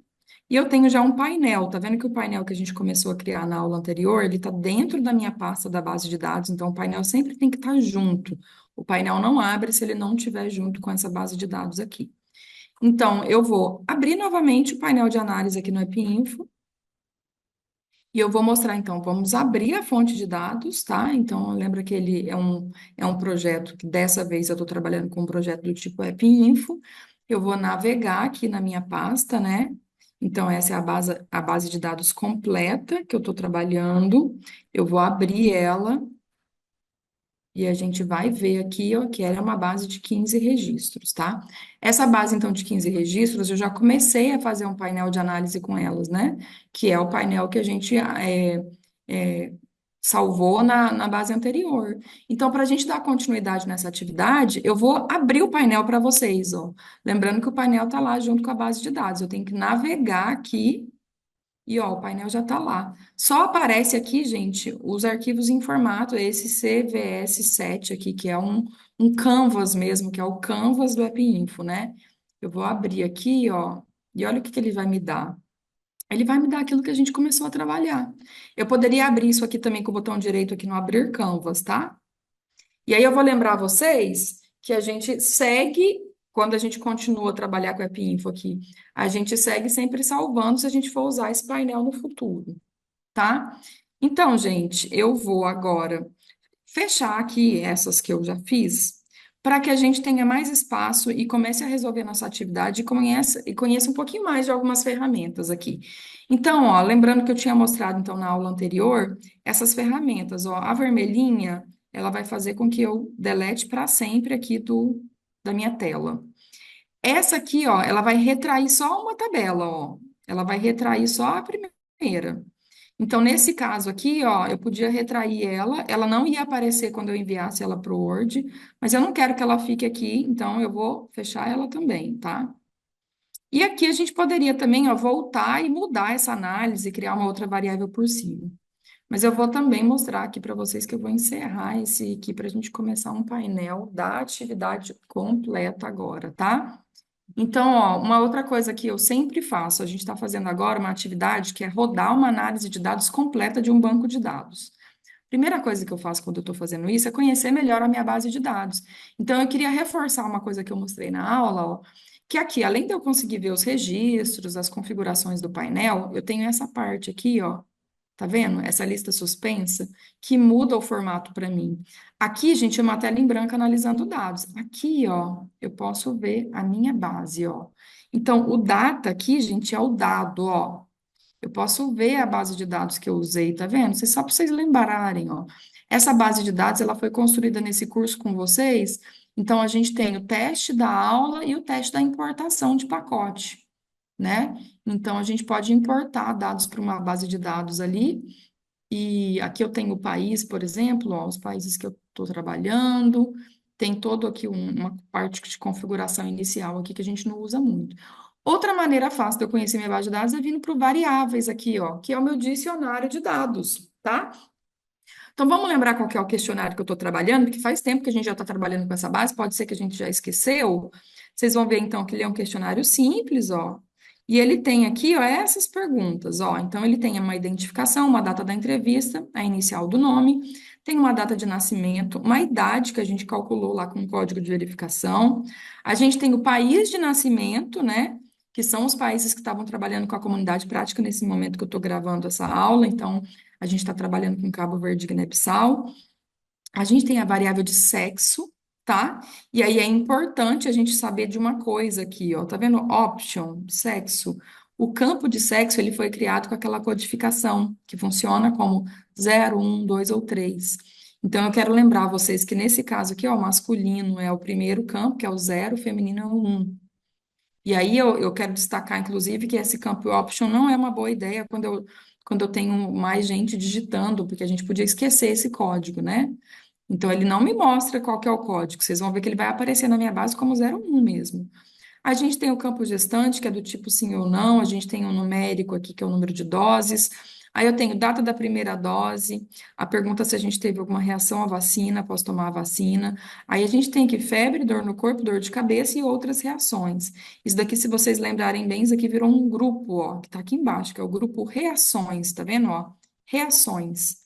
Speaker 1: e eu tenho já um painel, tá vendo que o painel que a gente começou a criar na aula anterior, ele está dentro da minha pasta da base de dados, então o painel sempre tem que estar junto. O painel não abre se ele não estiver junto com essa base de dados aqui. Então, eu vou abrir novamente o painel de análise aqui no EPInfo, e eu vou mostrar, então, vamos abrir a fonte de dados, tá? Então, lembra que ele é um projeto que dessa vez eu estou trabalhando com um projeto do tipo EPInfo. Eu vou navegar aqui na minha pasta, né? Então, essa é a base de dados completa que eu estou trabalhando. Eu vou abrir ela. E a gente vai ver aqui, ó, que era uma base de 15 registros, tá? Essa base, então, de 15 registros, eu já comecei a fazer um painel de análise com elas, né? Que é o painel que a gente é, salvou na base anterior. Então, para a gente dar continuidade nessa atividade, eu vou abrir o painel para vocês, ó. Lembrando que o painel está lá junto com a base de dados. Eu tenho que navegar aqui e ó, o painel já está lá. Só aparece aqui, gente, os arquivos em formato, esse CVS7 aqui, que é um Canvas mesmo, que é o Canvas do EPInfo, né? Eu vou abrir aqui, ó, e olha o que que ele vai me dar. Ele vai me dar aquilo que a gente começou a trabalhar. Eu poderia abrir isso aqui também com o botão direito aqui no Abrir Canvas, tá? E aí eu vou lembrar vocês que a gente segue, quando a gente continua a trabalhar com a AppInfo aqui, a gente segue sempre salvando se a gente for usar esse painel no futuro, tá? Então, gente, eu vou agora fechar aqui essas que eu já fiz, para que a gente tenha mais espaço e comece a resolver nossa atividade e conheça um pouquinho mais de algumas ferramentas aqui. Então, ó, lembrando que eu tinha mostrado então na aula anterior essas ferramentas, ó, a vermelhinha, ela vai fazer com que eu delete para sempre aqui da minha tela. Essa aqui, ó, ela vai retrair só uma tabela, ó. Ela vai retrair só a primeira. Então, nesse caso aqui, ó, eu podia retrair ela, ela não ia aparecer quando eu enviasse ela para o Word, mas eu não quero que ela fique aqui, então eu vou fechar ela também, tá? E aqui a gente poderia também, ó, voltar e mudar essa análise, criar uma outra variável por cima. Mas eu vou também mostrar aqui para vocês que eu vou encerrar esse aqui para a gente começar um painel da atividade completa agora, tá? Então, ó, uma outra coisa que eu sempre faço, a gente está fazendo agora uma atividade que é rodar uma análise de dados completa de um banco de dados. Primeira coisa que eu faço quando eu estou fazendo isso é conhecer melhor a minha base de dados. Então, eu queria reforçar uma coisa que eu mostrei na aula, ó, que aqui, além de eu conseguir ver os registros, as configurações do painel, eu tenho essa parte aqui, ó, tá vendo? Essa lista suspensa que muda o formato para mim. Aqui, gente, é uma tela em branco analisando dados. Aqui, ó, eu posso ver a minha base, ó. Então, o data aqui, gente, é o dado, ó. Eu posso ver a base de dados que eu usei, tá vendo? Só para vocês lembrarem, ó. Essa base de dados, ela foi construída nesse curso com vocês. Então, a gente tem o teste da aula e o teste da importação de pacote, né? Então, a gente pode importar dados para uma base de dados ali. E aqui eu tenho o país, por exemplo, ó, os países que eu estou trabalhando. Tem todo aqui uma parte de configuração inicial aqui que a gente não usa muito. Outra maneira fácil de eu conhecer minha base de dados é vindo para o variáveis aqui, ó, que é o meu dicionário de dados, tá? Então vamos lembrar qual que é o questionário que eu estou trabalhando, porque faz tempo que a gente já está trabalhando com essa base, pode ser que a gente já esqueceu. Vocês vão ver então que ele é um questionário simples, ó. E ele tem aqui, ó, essas perguntas, ó. Então ele tem uma identificação, uma data da entrevista, a inicial do nome, tem uma data de nascimento, uma idade que a gente calculou lá com o código de verificação. A gente tem o país de nascimento, né? Que são os países que estavam trabalhando com a comunidade prática nesse momento que eu estou gravando essa aula. Então, a gente está trabalhando com Cabo Verde e Guiné-Bissau. A gente tem a variável de sexo, tá? E aí é importante a gente saber de uma coisa aqui, ó. Tá vendo? Option, sexo. O campo de sexo, ele foi criado com aquela codificação, que funciona como 0, 1, 2 ou 3. Então, eu quero lembrar vocês que nesse caso aqui, ó, o masculino é o primeiro campo, que é o 0, o feminino é o 1. E aí eu quero destacar, inclusive, que esse campo option não é uma boa ideia quando eu tenho mais gente digitando, porque a gente podia esquecer esse código, né? Então, ele não me mostra qual que é o código. Vocês vão ver que ele vai aparecer na minha base como 01 mesmo. A gente tem o campo gestante, que é do tipo sim ou não. A gente tem o numérico aqui, que é o número de doses. Aí eu tenho data da primeira dose. A pergunta se a gente teve alguma reação à vacina, após tomar a vacina. Aí a gente tem aqui febre, dor no corpo, dor de cabeça e outras reações. Isso daqui, se vocês lembrarem bem, isso aqui virou um grupo, ó, que tá aqui embaixo, que é o grupo reações, tá vendo, ó? Reações,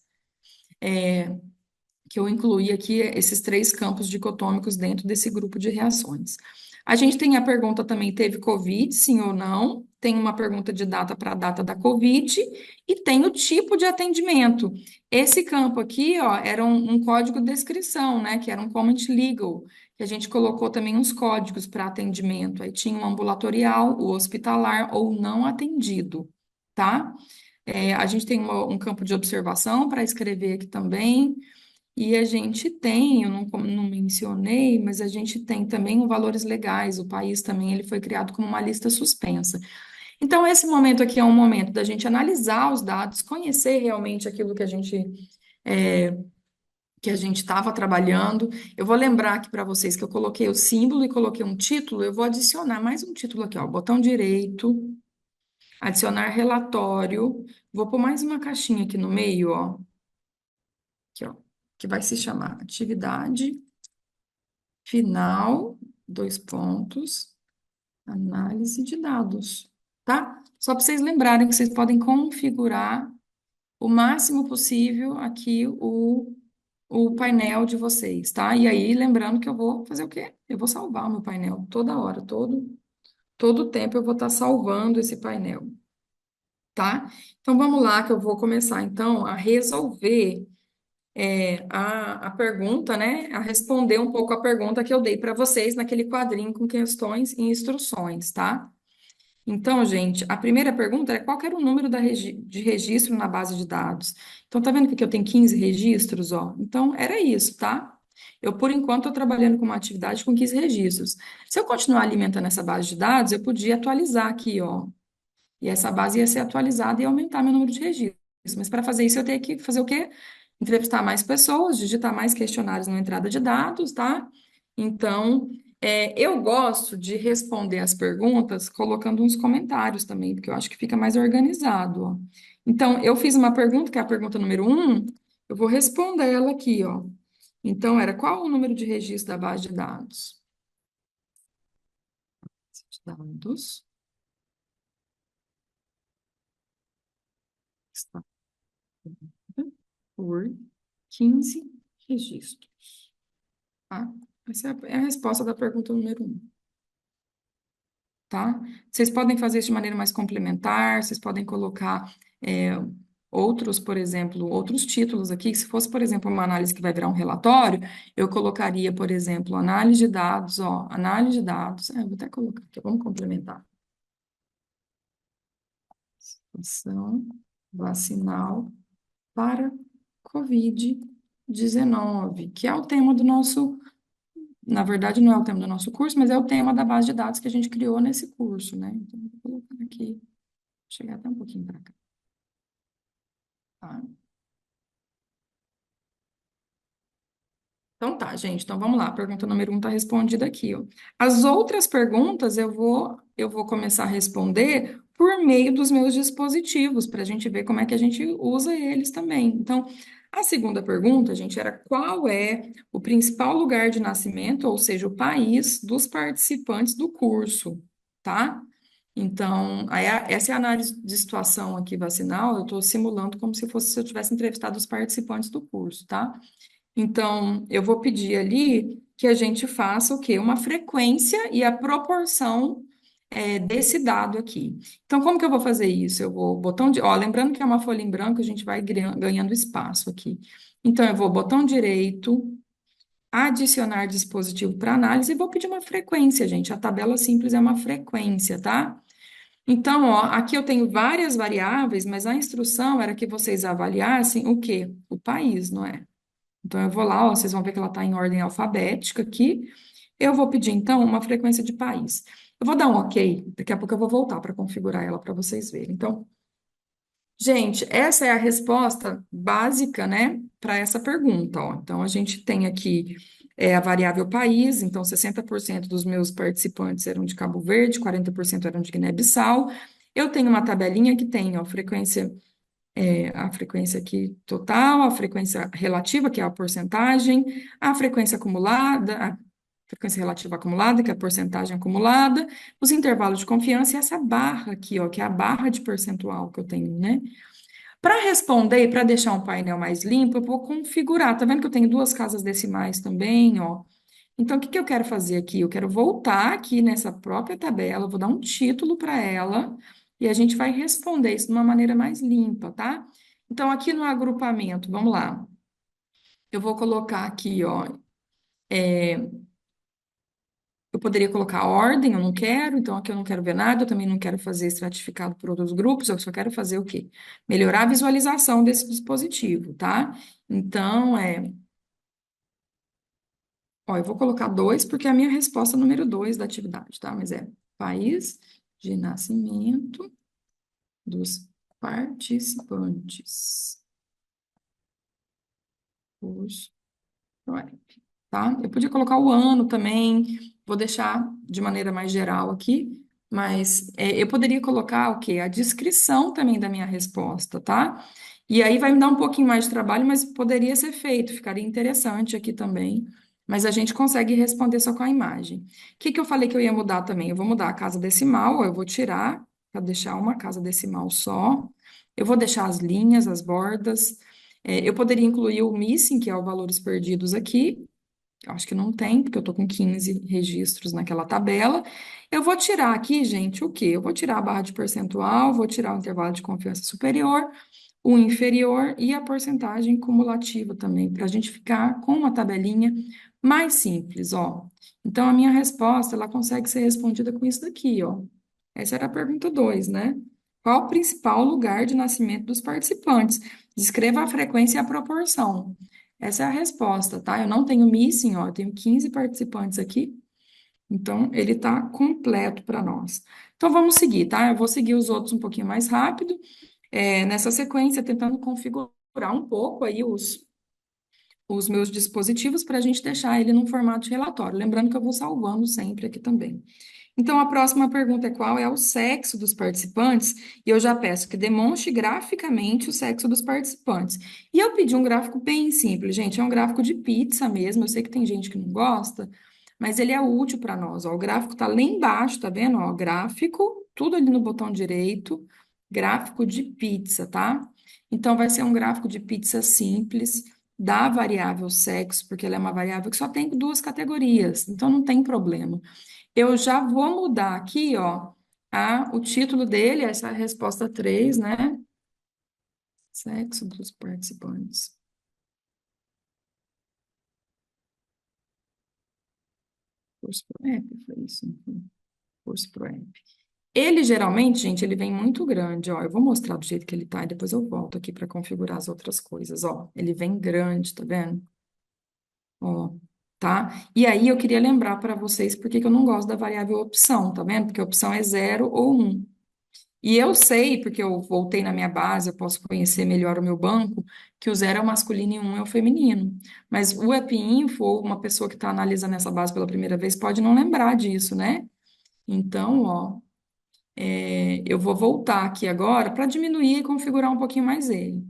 Speaker 1: que eu incluí aqui esses três campos dicotômicos dentro desse grupo de reações. A gente tem a pergunta também, teve COVID, sim ou não? Tem uma pergunta de data para a data da COVID e tem o tipo de atendimento. Esse campo aqui, ó, era um código de descrição, né? Que era um comment legal, que a gente colocou também uns códigos para atendimento. Aí tinha o ambulatorial, o hospitalar ou não atendido, tá? A gente tem um campo de observação para escrever aqui também. E a gente tem, eu não mencionei, mas a gente tem também os valores legais. O país também ele foi criado como uma lista suspensa. Então, esse momento aqui é um momento da gente analisar os dados, conhecer realmente aquilo é, que a gente estava trabalhando. Eu vou lembrar aqui para vocês que eu coloquei o símbolo e coloquei um título. Eu vou adicionar mais um título aqui, ó, botão direito, adicionar relatório. Vou pôr mais uma caixinha aqui no meio, ó, aqui, ó, que vai se chamar atividade final, dois pontos, análise de dados, tá? Só para vocês lembrarem que vocês podem configurar o máximo possível aqui o painel de vocês, tá? E aí, lembrando que eu vou fazer o quê? Eu vou salvar o meu painel toda hora, todo tempo eu vou estar salvando esse painel, tá? Então, vamos lá, que eu vou começar, então, a resolver a pergunta, né? A responder um pouco a pergunta que eu dei para vocês naquele quadrinho com questões e instruções, tá? Então, gente, a primeira pergunta é qual que era o número de registro na base de dados? Então, tá vendo que aqui eu tenho 15 registros, ó? Então, era isso, tá? Eu, por enquanto, estou trabalhando com uma atividade com 15 registros. Se eu continuar alimentando essa base de dados, eu podia atualizar aqui, ó. E essa base ia ser atualizada e aumentar meu número de registros. Mas para fazer isso, eu tenho que fazer o quê? Entrevistar mais pessoas, digitar mais questionários na entrada de dados, tá? Então, eu gosto de responder as perguntas colocando uns comentários também, porque eu acho que fica mais organizado, ó. Então, eu fiz uma pergunta, que é a pergunta número 1, eu vou responder ela aqui, ó. Então, era qual o número de registro da base de dados? Dados está por 15 registros, tá? Essa é a resposta da pergunta número 1, tá? Vocês podem fazer isso de maneira mais complementar, vocês podem colocar outros, por exemplo, outros títulos aqui. Se fosse, por exemplo, uma análise que vai virar um relatório, eu colocaria, por exemplo, análise de dados, ó, análise de dados. Vou até colocar aqui, vamos complementar. Ação vacinal para Covid-19, que é o tema do nosso. Na verdade, não é o tema do nosso curso, mas é o tema da base de dados que a gente criou nesse curso, né? Então, vou colocar aqui, chegar até um pouquinho para cá, tá? Então tá, gente. Então vamos lá. A pergunta número 1 está respondida aqui, ó. As outras perguntas eu vou começar a responder por meio dos meus dispositivos, para a gente ver como é que a gente usa eles também. Então, a segunda pergunta, gente, era qual é o principal lugar de nascimento, ou seja, o país dos participantes do curso, tá? Então, essa é a análise de situação aqui vacinal. Eu estou simulando como se fosse se eu tivesse entrevistado os participantes do curso, tá? Então, eu vou pedir ali que a gente faça o quê? Uma frequência e a proporção desse dado aqui. Então, como que eu vou fazer isso? Eu vou lembrando que é uma folha em branco, a gente vai ganhando espaço aqui. Então, eu vou botão direito, adicionar dispositivo para análise e vou pedir uma frequência, gente. A tabela simples é uma frequência, tá? Então, ó, aqui eu tenho várias variáveis, mas a instrução era que vocês avaliassem o quê? O país, não é? Então, eu vou lá, ó, vocês vão ver que ela está em ordem alfabética aqui. Eu vou pedir, então, uma frequência de país. Eu vou dar um OK, daqui a pouco eu vou voltar para configurar ela para vocês verem. Então, gente, essa é a resposta básica, né, para essa pergunta, ó. Então, a gente tem aqui a variável país, então 60% dos meus participantes eram de Cabo Verde, 40% eram de Guiné-Bissau. Eu tenho uma tabelinha que tem, ó, a frequência aqui total, a frequência relativa, que é a porcentagem, a frequência acumulada, a frequência relativa acumulada, que é a porcentagem acumulada, os intervalos de confiança e essa barra aqui, ó, que é a barra de percentual que eu tenho, né? Para responder e para deixar um painel mais limpo, eu vou configurar. Tá vendo que eu tenho duas casas decimais também, ó? Então, o que que eu quero fazer aqui? Eu quero voltar aqui nessa própria tabela, vou dar um título para ela e a gente vai responder isso de uma maneira mais limpa, tá? Então, aqui no agrupamento, vamos lá. Eu vou colocar aqui, ó. Eu poderia colocar ordem, eu não quero, então aqui eu não quero ver nada, eu também não quero fazer estratificado por outros grupos, eu só quero fazer o quê? Melhorar a visualização desse dispositivo, tá? Então, ó, eu vou colocar 2 porque é a minha resposta número 2 da atividade, tá? Mas é país de nascimento dos participantes. Os Right, tá? Eu podia colocar o ano também, vou deixar de maneira mais geral aqui, mas eu poderia colocar o quê? A descrição também da minha resposta, tá? E aí vai me dar um pouquinho mais de trabalho, mas poderia ser feito, ficaria interessante aqui também. Mas a gente consegue responder só com a imagem. O que que eu falei que eu ia mudar também? Eu vou mudar a casa decimal, ó, eu vou tirar para deixar uma casa decimal só. Eu vou deixar as linhas, as bordas. Eu poderia incluir o missing, que é o valores perdidos aqui. Eu acho que não tem, porque eu estou com 15 registros naquela tabela. Eu vou tirar aqui, gente, o quê? Eu vou tirar a barra de percentual, vou tirar o intervalo de confiança superior, o inferior e a porcentagem cumulativa também, para a gente ficar com uma tabelinha mais simples, ó. Então, a minha resposta, ela consegue ser respondida com isso daqui, ó. Essa era a pergunta 2, né? Qual o principal lugar de nascimento dos participantes? Descreva a frequência e a proporção. Essa é a resposta, tá? Eu não tenho missing, ó, eu tenho 15 participantes aqui, então ele tá completo para nós. Então vamos seguir, tá? Eu vou seguir os outros um pouquinho mais rápido, nessa sequência, tentando configurar um pouco aí os meus dispositivos para a gente deixar ele num formato de relatório. Lembrando que eu vou salvando sempre aqui também. Então, a próxima pergunta é qual é o sexo dos participantes? E eu já peço que demonstre graficamente o sexo dos participantes. E eu pedi um gráfico bem simples, gente, é um gráfico de pizza mesmo. Eu sei que tem gente que não gosta, mas ele é útil para nós. Ó. O gráfico está lá embaixo, tá vendo? Ó, gráfico, tudo ali no botão direito, gráfico de pizza, tá? Então, vai ser um gráfico de pizza simples da variável sexo, porque ela é uma variável que só tem duas categorias, então não tem problema. Eu já vou mudar aqui, ó, o título dele, essa é a resposta 3, né? Sexo dos participantes. Curso pro app, foi isso? Curso pro app. Ele geralmente, gente, ele vem muito grande, ó. Eu vou mostrar do jeito que ele tá e depois eu volto aqui para configurar as outras coisas, ó. Ele vem grande, tá vendo? Ó, tá? E aí eu queria lembrar para vocês por que que eu não gosto da variável opção, tá vendo? Porque a opção é 0 ou 1. E eu sei, porque eu voltei na minha base, eu posso conhecer melhor o meu banco, que o 0 é o masculino e o 1 é o feminino. Mas o EpiInfo, ou uma pessoa que está analisando essa base pela primeira vez, pode não lembrar disso, né? Então, ó, eu vou voltar aqui agora para diminuir e configurar um pouquinho mais ele.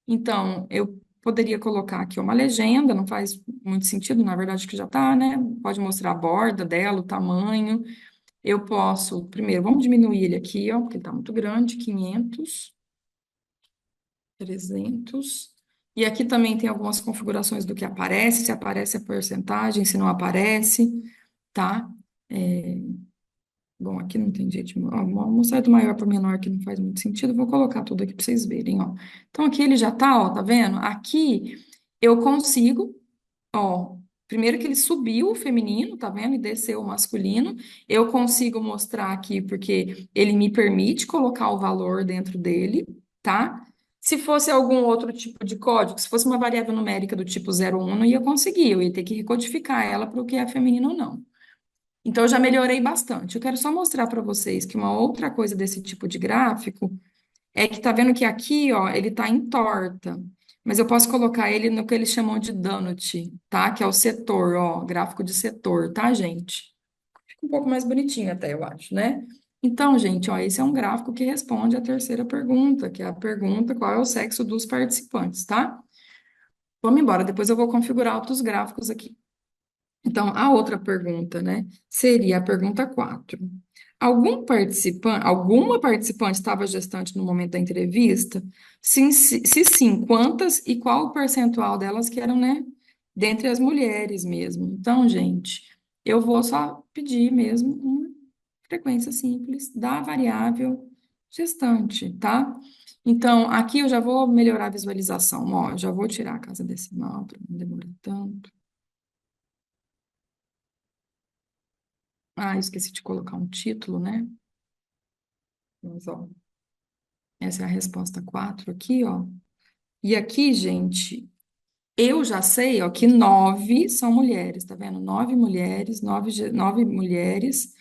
Speaker 1: Então, eu poderia colocar aqui uma legenda, não faz muito sentido, na verdade, que já está, né? Pode mostrar a borda dela, o tamanho. Eu posso, primeiro, vamos diminuir ele aqui, ó, porque ele está muito grande, 500, 300. E aqui também tem algumas configurações do que aparece, se aparece a porcentagem, se não aparece, tá? É, bom, aqui não tem jeito de vou mostrar do maior para o menor, que não faz muito sentido, vou colocar tudo aqui para vocês verem, ó. Então, aqui ele já tá, ó, tá vendo? Aqui eu consigo. Ó, primeiro que ele subiu o feminino, tá vendo? E desceu o masculino. Eu consigo mostrar aqui porque ele me permite colocar o valor dentro dele, tá? Se fosse algum outro tipo de código, se fosse uma variável numérica do tipo 0 ou 1, não ia conseguir, eu ia ter que recodificar ela para o que é feminino ou não. Então, eu já melhorei bastante. Eu quero só mostrar para vocês que uma outra coisa desse tipo de gráfico é que tá vendo que aqui, ó, ele tá em torta. Mas eu posso colocar ele no que eles chamam de donut, tá? Que é o setor, ó, gráfico de setor, tá, gente? Fica um pouco mais bonitinho até, eu acho, né? Então, gente, ó, esse é um gráfico que responde à terceira pergunta, que é a pergunta qual é o sexo dos participantes, tá? Vamos embora, depois eu vou configurar outros gráficos aqui. Então, a outra pergunta, né, seria a pergunta 4. Alguma participante estava gestante no momento da entrevista? Se sim, quantas e qual o percentual delas que eram, né, dentre as mulheres mesmo? Então, gente, eu vou só pedir mesmo uma frequência simples da variável gestante, tá? Então, aqui eu já vou melhorar a visualização, ó, já vou tirar a casa decimal para não demorar tanto. Ah, esqueci de colocar um título, né? Mas, ó, essa é a resposta 4 aqui, ó. E aqui, gente, eu já sei, ó, que 9 são mulheres, tá vendo? 9 mulheres, 9 mulheres,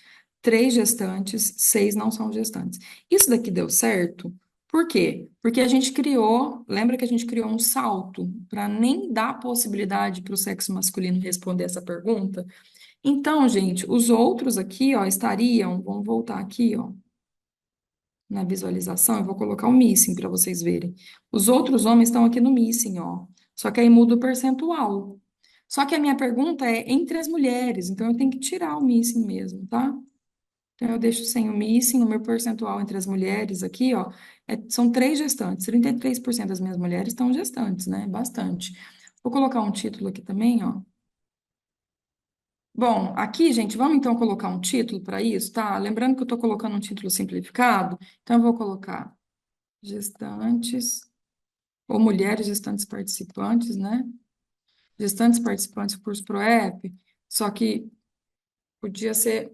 Speaker 1: 3 gestantes, 6 não são gestantes. Isso daqui deu certo? Por quê? Porque a gente criou, lembra que a gente criou um salto para nem dar possibilidade para o sexo masculino responder essa pergunta? Então, gente, os outros aqui, ó, estariam, vamos voltar aqui, ó, na visualização, eu vou colocar o missing para vocês verem. Os outros homens estão aqui no missing, ó. Só que aí muda o percentual. Só que a minha pergunta é entre as mulheres, então eu tenho que tirar o missing mesmo, tá? Então eu deixo sem o missing, o meu percentual entre as mulheres aqui, ó, são 3 gestantes. 33% das minhas mulheres estão gestantes, né? Bastante. Vou colocar um título aqui também, ó. Bom, aqui, gente, vamos então colocar um título para isso, tá? Lembrando que eu estou colocando um título simplificado, então eu vou colocar gestantes, ou mulheres gestantes participantes, né? Gestantes participantes do curso ProEP, só que podia ser,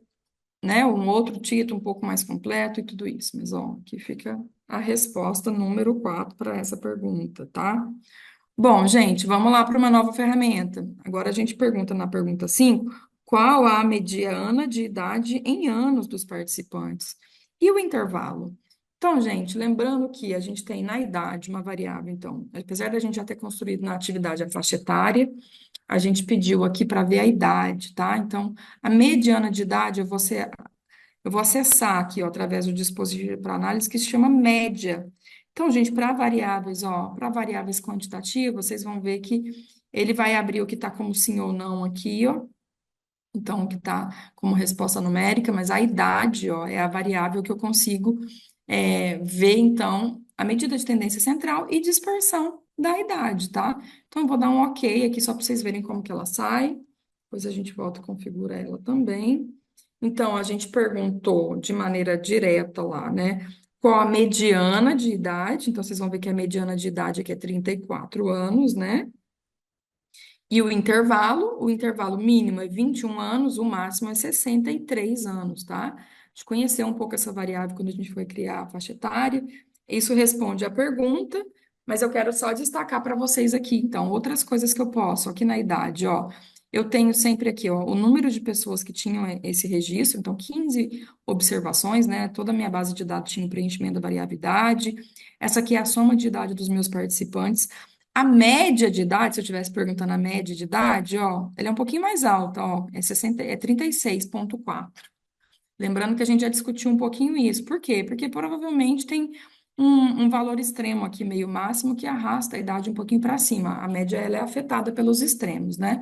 Speaker 1: né, um outro título um pouco mais completo e tudo isso. Mas, ó, aqui fica a resposta número 4 para essa pergunta, tá? Bom, gente, vamos lá para uma nova ferramenta. Agora a gente pergunta na pergunta 5, qual a mediana de idade em anos dos participantes? E o intervalo? Então, gente, lembrando que a gente tem na idade uma variável, então, apesar da gente já ter construído na atividade a faixa etária, a gente pediu aqui para ver a idade, tá? Então, a mediana de idade eu vou acessar aqui, ó, através do dispositivo para análise que se chama média. Então, gente, para variáveis, ó, para variáveis quantitativas, vocês vão ver que ele vai abrir o que está como sim ou não aqui, ó. Então, o que está como resposta numérica, mas a idade, ó, é a variável que eu consigo ver, então, a medida de tendência central e dispersão da idade, tá? Então, eu vou dar um OK aqui só para vocês verem como que ela sai. Depois a gente volta e configura ela também. Então, a gente perguntou de maneira direta lá, né? Qual a mediana de idade? Então, vocês vão ver que a mediana de idade aqui é 34 anos, né? E o intervalo mínimo é 21 anos, o máximo é 63 anos, tá? A gente conheceu um pouco essa variável quando a gente foi criar a faixa etária. Isso responde à pergunta, mas eu quero só destacar para vocês aqui, então, outras coisas que eu posso, aqui na idade, ó. Eu tenho sempre aqui, ó, o número de pessoas que tinham esse registro, então 15 observações, né? Toda a minha base de dados tinha o preenchimento da variabilidade. Essa aqui é a soma de idade dos meus participantes. A média de idade, se eu estivesse perguntando a média de idade, ó, ela é um pouquinho mais alta, ó, é 36,4. Lembrando que a gente já discutiu um pouquinho isso. Por quê? Porque provavelmente tem um valor extremo aqui, meio máximo, que arrasta a idade um pouquinho para cima. A média ela é afetada pelos extremos, né?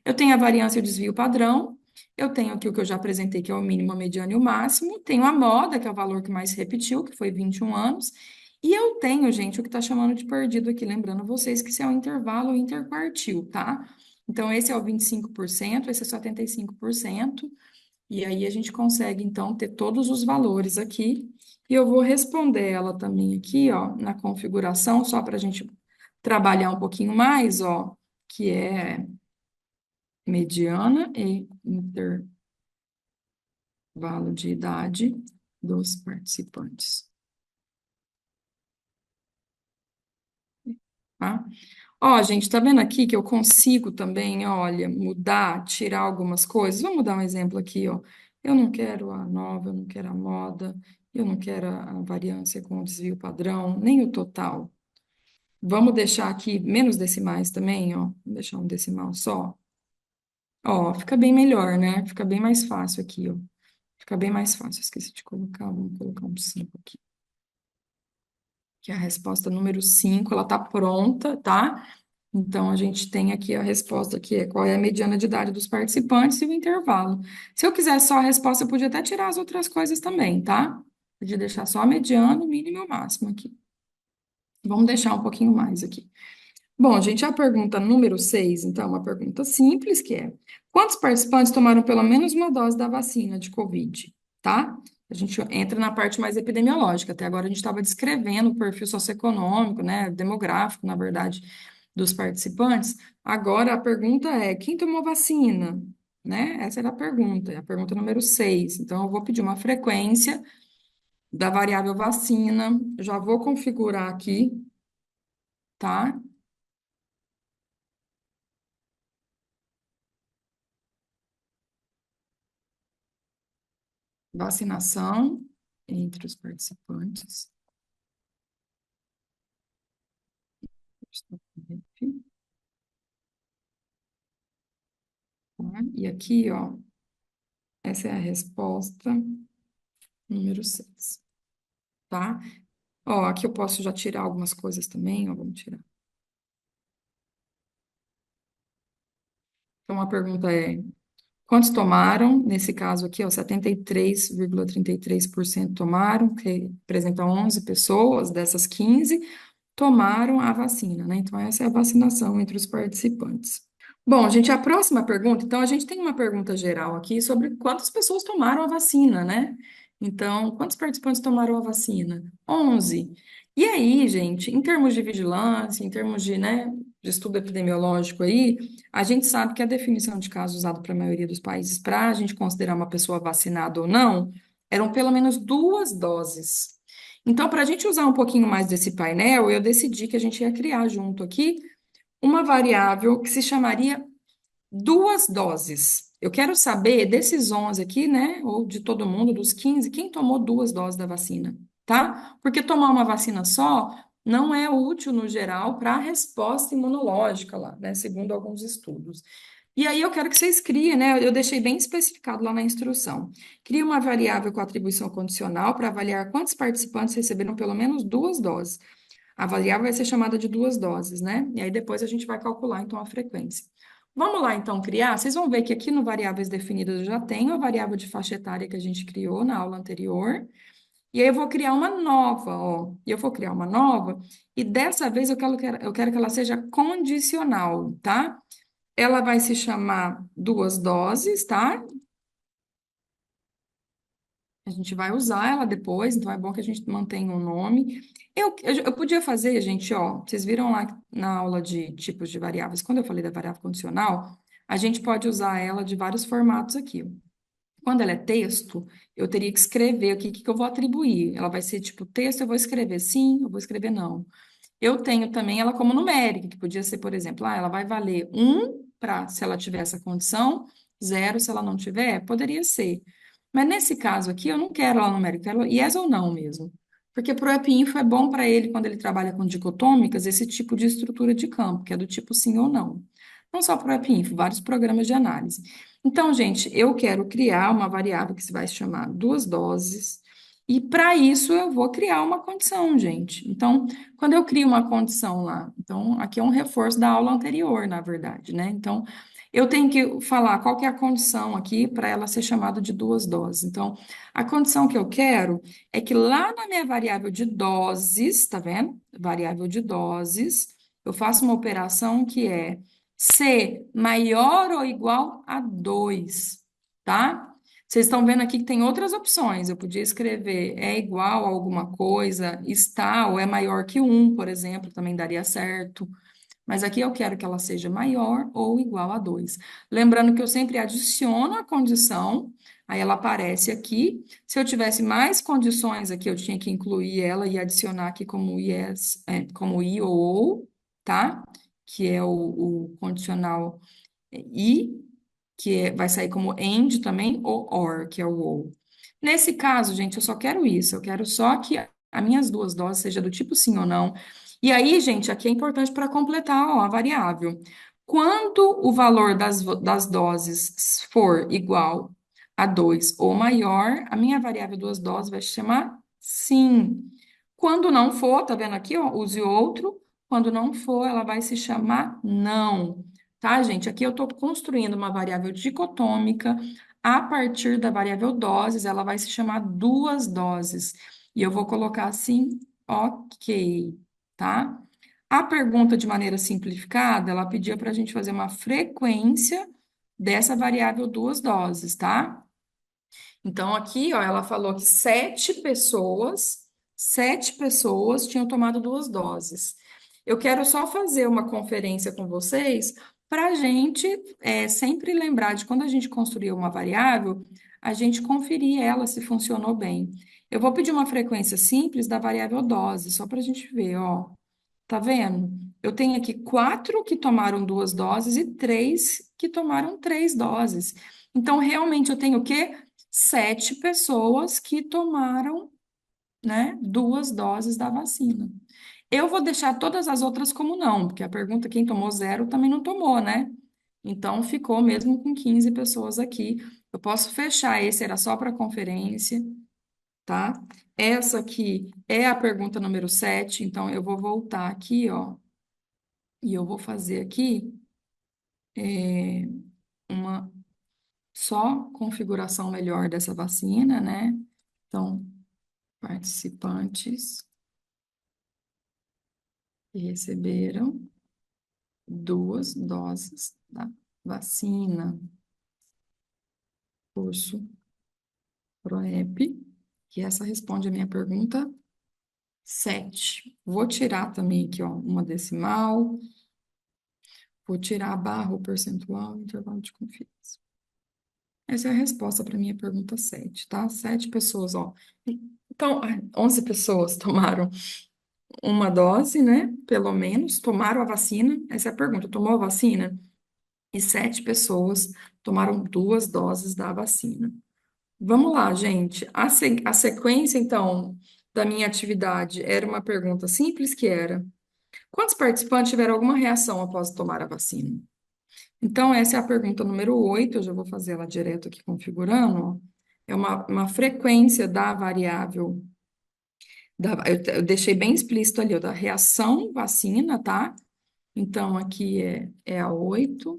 Speaker 1: Eu tenho a variância e o desvio padrão. Eu tenho aqui o que eu já apresentei, que é o mínimo, a mediana e o máximo. Tenho a moda, que é o valor que mais se repetiu, que foi 21 anos. E eu tenho, gente, o que está chamando de perdido aqui, lembrando vocês que isso é um intervalo interquartil, tá? Então, esse é o 25%, esse é 75%. E aí a gente consegue, então, ter todos os valores aqui. E eu vou responder ela também aqui, ó, na configuração, só para a gente trabalhar um pouquinho mais, ó, que é mediana e intervalo de idade dos participantes, tá? Ó, gente, tá vendo aqui que eu consigo também, olha, mudar, tirar algumas coisas? Vamos dar um exemplo aqui, ó. Eu não quero a nova, eu não quero a moda, eu não quero a variância com o desvio padrão, nem o total. Vamos deixar aqui menos decimais também, ó. Vou deixar um decimal só. Ó, fica bem melhor, né? Fica bem mais fácil aqui, ó. Fica bem mais fácil. Esqueci de colocar, vamos colocar um 5 aqui. Que é a resposta número 5, ela tá pronta, tá? Então, a gente tem aqui a resposta, que é qual é a mediana de idade dos participantes e o intervalo. Se eu quiser só a resposta, eu podia até tirar as outras coisas também, tá? Podia deixar só a mediana, o mínimo e o máximo aqui. Vamos deixar um pouquinho mais aqui. Bom, gente, a pergunta número 6, então, é uma pergunta simples, que é: quantos participantes tomaram pelo menos uma dose da vacina de Covid? Tá? A gente entra na parte mais epidemiológica. Até agora a gente estava descrevendo o perfil socioeconômico, né, demográfico, na verdade, dos participantes. Agora a pergunta é: quem tomou vacina? Né? Essa era a pergunta número 6. Então, eu vou pedir uma frequência da variável vacina. Já vou configurar aqui, tá? Vacinação entre os participantes. Tá? E aqui, ó, essa é a resposta número 6, tá? Ó, aqui eu posso já tirar algumas coisas também, ó, vamos tirar. Então, a pergunta é: quantos tomaram? Nesse caso aqui, ó, 73,33% tomaram, que representa 11 pessoas dessas 15, tomaram a vacina, né? Então, essa é a vacinação entre os participantes. Bom, gente, a próxima pergunta, então a gente tem uma pergunta geral aqui sobre quantas pessoas tomaram a vacina, né? Então, quantos participantes tomaram a vacina? 11. E aí, gente, em termos de vigilância, em termos de, né, de estudo epidemiológico aí, a gente sabe que a definição de caso usada para a maioria dos países para a gente considerar uma pessoa vacinada ou não, eram pelo menos 2 doses. Então, para a gente usar um pouquinho mais desse painel, eu decidi que a gente ia criar junto aqui uma variável que se chamaria 2 doses. Eu quero saber desses 11 aqui, né, ou de todo mundo, dos 15, quem tomou 2 doses da vacina, tá? Porque tomar uma vacina só não é útil, no geral, para a resposta imunológica lá, né, segundo alguns estudos. E aí eu quero que vocês criem, né, eu deixei bem especificado lá na instrução. Crie uma variável com atribuição condicional para avaliar quantos participantes receberam pelo menos 2 doses. A variável vai ser chamada de 2 doses, né? E aí depois a gente vai calcular, então, a frequência. Vamos lá, então, criar? Vocês vão ver que aqui no variáveis definidas eu já tenho a variável de faixa etária que a gente criou na aula anterior. E aí eu vou criar uma nova, ó. E eu vou criar uma nova, e dessa vez eu quero que ela seja condicional, tá? Ela vai se chamar 2 doses, tá? A gente vai usar ela depois, então é bom que a gente mantenha o nome. Eu podia fazer, gente, ó, vocês viram lá na aula de tipos de variáveis, quando eu falei da variável condicional, a gente pode usar ela de vários formatos aqui. Quando ela é texto, eu teria que escrever aqui o que eu vou atribuir. Ela vai ser tipo texto, eu vou escrever sim, eu vou escrever não. Eu tenho também ela como numérica, que podia ser, por exemplo, ela vai valer 1 para, se ela tiver essa condição, 0 se ela não tiver, poderia ser. Mas nesse caso aqui, eu não quero ela numérica, eu quero yes ou não mesmo. Porque para o AppInfo é bom para ele, quando ele trabalha com dicotômicas, esse tipo de estrutura de campo, que é do tipo sim ou não. Não só para o AppInfo, vários programas de análise. Então, gente, eu quero criar uma variável que se vai chamar duas doses, e para isso eu vou criar uma condição, gente. Então, quando eu crio uma condição lá, então aqui é um reforço da aula anterior, na verdade, né? Então, eu tenho que falar qual que é a condição aqui para ela ser chamada de duas doses. Então, a condição que eu quero é que lá na minha variável de doses, tá vendo? Variável de doses, eu faço uma operação que é C maior ou igual a 2, tá? Vocês estão vendo aqui que tem outras opções. Eu podia escrever é igual a alguma coisa, está ou é maior que um, por exemplo, também daria certo. Mas aqui eu quero que ela seja maior ou igual a 2. Lembrando que eu sempre adiciono a condição, aí ela aparece aqui. Se eu tivesse mais condições aqui, eu tinha que incluir ela e adicionar aqui como yes, como i ou, tá? Que é o condicional i, vai sair como and também, ou or, que é o ou. Nesse caso, gente, eu só quero isso. Eu quero só que as minhas duas doses seja do tipo sim ou não. E aí, gente, aqui é importante para completar, ó, a variável. Quando o valor das doses for igual a 2 ou maior, a minha variável duas doses vai se chamar sim. Quando não for, tá vendo aqui, ó, use outro. Quando não for, ela vai se chamar não. Tá, gente? Aqui eu estou construindo uma variável dicotômica a partir da variável doses, ela vai se chamar duas doses. E eu vou colocar assim, ok, tá? A pergunta, de maneira simplificada, ela pedia para a gente fazer uma frequência dessa variável duas doses, tá? Então, aqui, ó, ela falou que sete pessoas tinham tomado duas doses. Eu quero só fazer uma conferência com vocês para a gente sempre lembrar de quando a gente construir uma variável, a gente conferir ela se funcionou bem. Eu vou pedir uma frequência simples da variável dose, só para a gente ver, ó. Tá vendo? Eu tenho aqui 4 que tomaram duas doses e 3 que tomaram 3 doses. Então, realmente, eu tenho o quê? 7 pessoas que tomaram, né, duas doses da vacina. Eu vou deixar todas as outras como não, porque a pergunta quem tomou 0 também não tomou, né? Então, ficou mesmo com 15 pessoas aqui. Eu posso fechar, esse era só para conferência, tá? Essa aqui é a pergunta número 7. Então eu vou voltar aqui, ó, e eu vou fazer aqui uma só configuração melhor dessa vacina, né? Então, participantes que receberam duas doses da vacina, curso ProEP, que essa responde a minha pergunta 7. Vou tirar também aqui, ó, uma decimal, vou tirar a barra, o percentual, intervalo de confiança. Essa é a resposta para a minha pergunta 7, tá? 7 pessoas, ó. Então, 11 pessoas tomaram uma dose, né? Pelo menos, tomaram a vacina. Essa é a pergunta: tomou a vacina? E 7 pessoas tomaram duas doses da vacina. Vamos lá, gente. A sequência, então, da minha atividade era uma pergunta simples, que era: quantos participantes tiveram alguma reação após tomar a vacina? Então, essa é a pergunta número 8. Eu já vou fazer ela direto aqui configurando, ó. É uma frequência da variável, eu deixei bem explícito ali, ó, da reação vacina, tá? Então, aqui é a 8.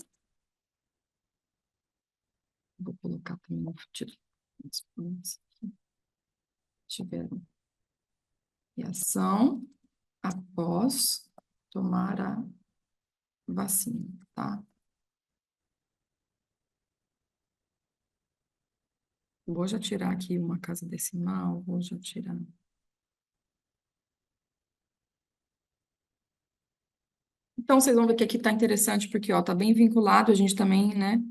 Speaker 1: Vou colocar também no título. Tiveram reação após tomar a vacina, tá? Vou já tirar aqui uma casa decimal, vou já tirar. Então, vocês vão ver que aqui tá interessante, porque, ó, tá bem vinculado, a gente também, né?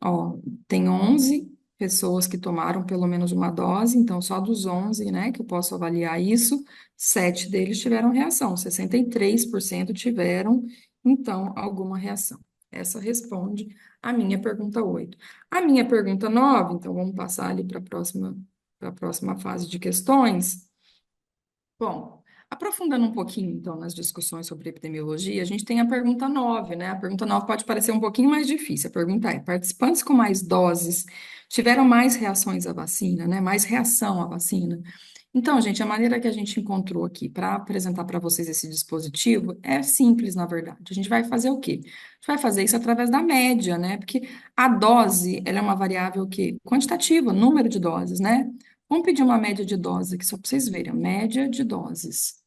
Speaker 1: Ó, tem 11 pessoas que tomaram pelo menos uma dose, então só dos 11, né, que eu posso avaliar isso, 7 deles tiveram reação, 63% tiveram, então, alguma reação. Essa responde a minha pergunta 8. A minha pergunta 9, então vamos passar ali para a próxima fase de questões. Bom, aprofundando um pouquinho, então, nas discussões sobre epidemiologia, a gente tem a pergunta 9, né? A pergunta 9 pode parecer um pouquinho mais difícil. A pergunta é: participantes com mais doses tiveram mais reações à vacina, né? Mais reação à vacina? Então, gente, a maneira que a gente encontrou aqui para apresentar para vocês esse dispositivo é simples, na verdade. A gente vai fazer o quê? A gente vai fazer isso através da média, né? Porque a dose, ela é uma variável o quê? Quantitativa, número de doses, né? Vamos pedir uma média de dose aqui, só para vocês verem, a média de doses.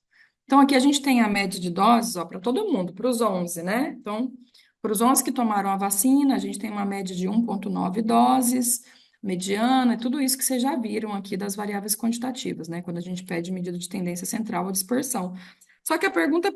Speaker 1: Então, aqui a gente tem a média de doses, ó, para todo mundo, para os 11, né? Então, para os 11 que tomaram a vacina, a gente tem uma média de 1,9 doses, mediana, e tudo isso que vocês já viram aqui das variáveis quantitativas, né? Quando a gente pede medida de tendência central ou dispersão. Só que a pergunta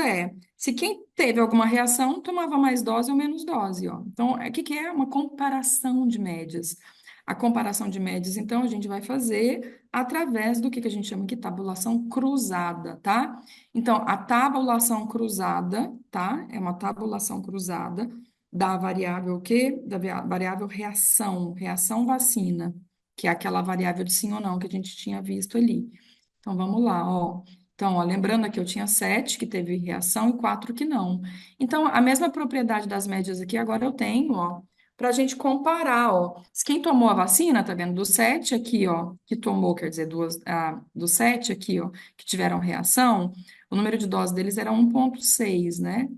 Speaker 1: é, se quem teve alguma reação tomava mais dose ou menos dose, ó. Então, o que que é uma comparação de médias? A comparação de médias, então, a gente vai fazer através do que a gente chama de tabulação cruzada, tá? Então, a tabulação cruzada, tá? É uma tabulação cruzada da variável o quê? Variável reação, reação vacina, que é aquela variável de sim ou não que a gente tinha visto ali. Então, vamos lá, ó. Então, ó, lembrando que eu tinha 7 que teve reação e 4 que não. Então, a mesma propriedade das médias aqui, agora eu tenho, ó, para a gente comparar, ó. Quem tomou a vacina, tá vendo? Dos 7 aqui, ó, que tomou, quer dizer, dos 7 aqui, ó, que tiveram reação, o número de doses deles era 1,6, né?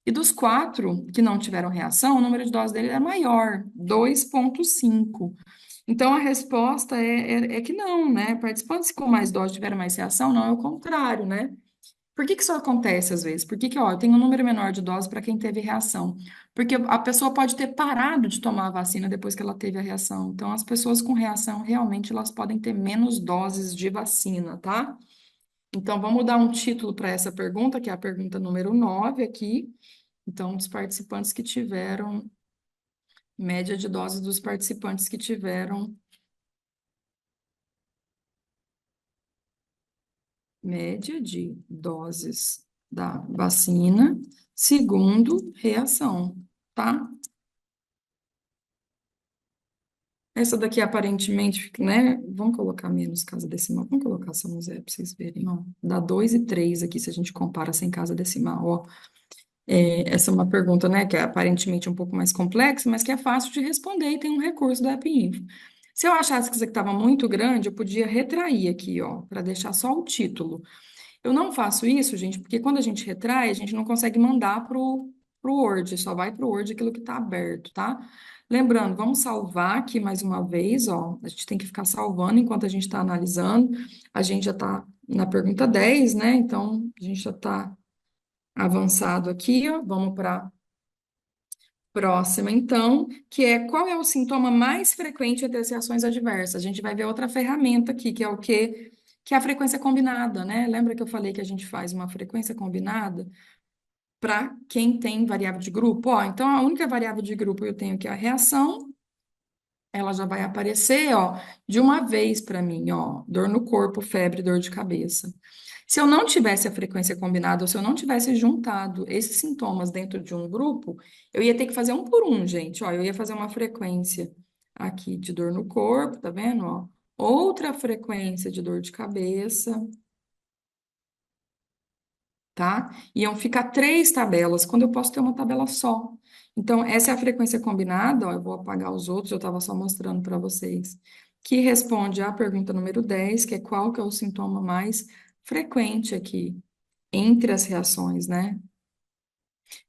Speaker 1: E dos 4 que não tiveram reação, o número de doses dele era maior, 2,5. Então, a resposta é que não, né? Participantes com mais doses tiveram mais reação, não, é o contrário, né? Por que que isso acontece às vezes? Por que que, ó, eu tenho um número menor de doses para quem teve reação? Porque a pessoa pode ter parado de tomar a vacina depois que ela teve a reação. Então, as pessoas com reação, realmente, elas podem ter menos doses de vacina, tá? Então, vamos dar um título para essa pergunta, que é a pergunta número 9 aqui. Então, dos participantes que tiveram, média de doses dos participantes que tiveram média de doses da vacina, segundo reação, tá? Essa daqui aparentemente, né? Vamos colocar menos casa decimal. Vamos colocar só um zero para vocês verem, ó. Dá 2 e 3 aqui, se a gente compara sem casa decimal, ó. Essa é uma pergunta, né, que é aparentemente um pouco mais complexa, mas que é fácil de responder e tem um recurso do AppInfo. Se eu achasse que isso aqui estava muito grande, eu podia retrair aqui, ó, para deixar só o título. Eu não faço isso, gente, porque quando a gente retrai, a gente não consegue mandar pro Word, só vai pro Word aquilo que está aberto, tá? Lembrando, vamos salvar aqui mais uma vez, ó. A gente tem que ficar salvando enquanto a gente está analisando. A gente já está na pergunta 10, né? Então, a gente já está avançado aqui, ó. Vamos para a próxima, então, que é qual é o sintoma mais frequente entre as reações adversas? A gente vai ver outra ferramenta aqui, que é o quê? Que é a frequência combinada, né? Lembra que eu falei que a gente faz uma frequência combinada para quem tem variável de grupo? Ó, então, a única variável de grupo eu tenho aqui é a reação, ela já vai aparecer, ó, de uma vez para mim, ó, dor no corpo, febre, dor de cabeça. Se eu não tivesse a frequência combinada, ou se eu não tivesse juntado esses sintomas dentro de um grupo, eu ia ter que fazer um por um, gente. Ó, eu ia fazer uma frequência aqui de dor no corpo, tá vendo? Ó, outra frequência de dor de cabeça, tá? Iam ficar 3 tabelas, quando eu posso ter uma tabela só. Então, essa é a frequência combinada, ó, eu vou apagar os outros, eu estava só mostrando para vocês, que responde à pergunta número 10, que é qual que é o sintoma mais frequente aqui entre as reações, né?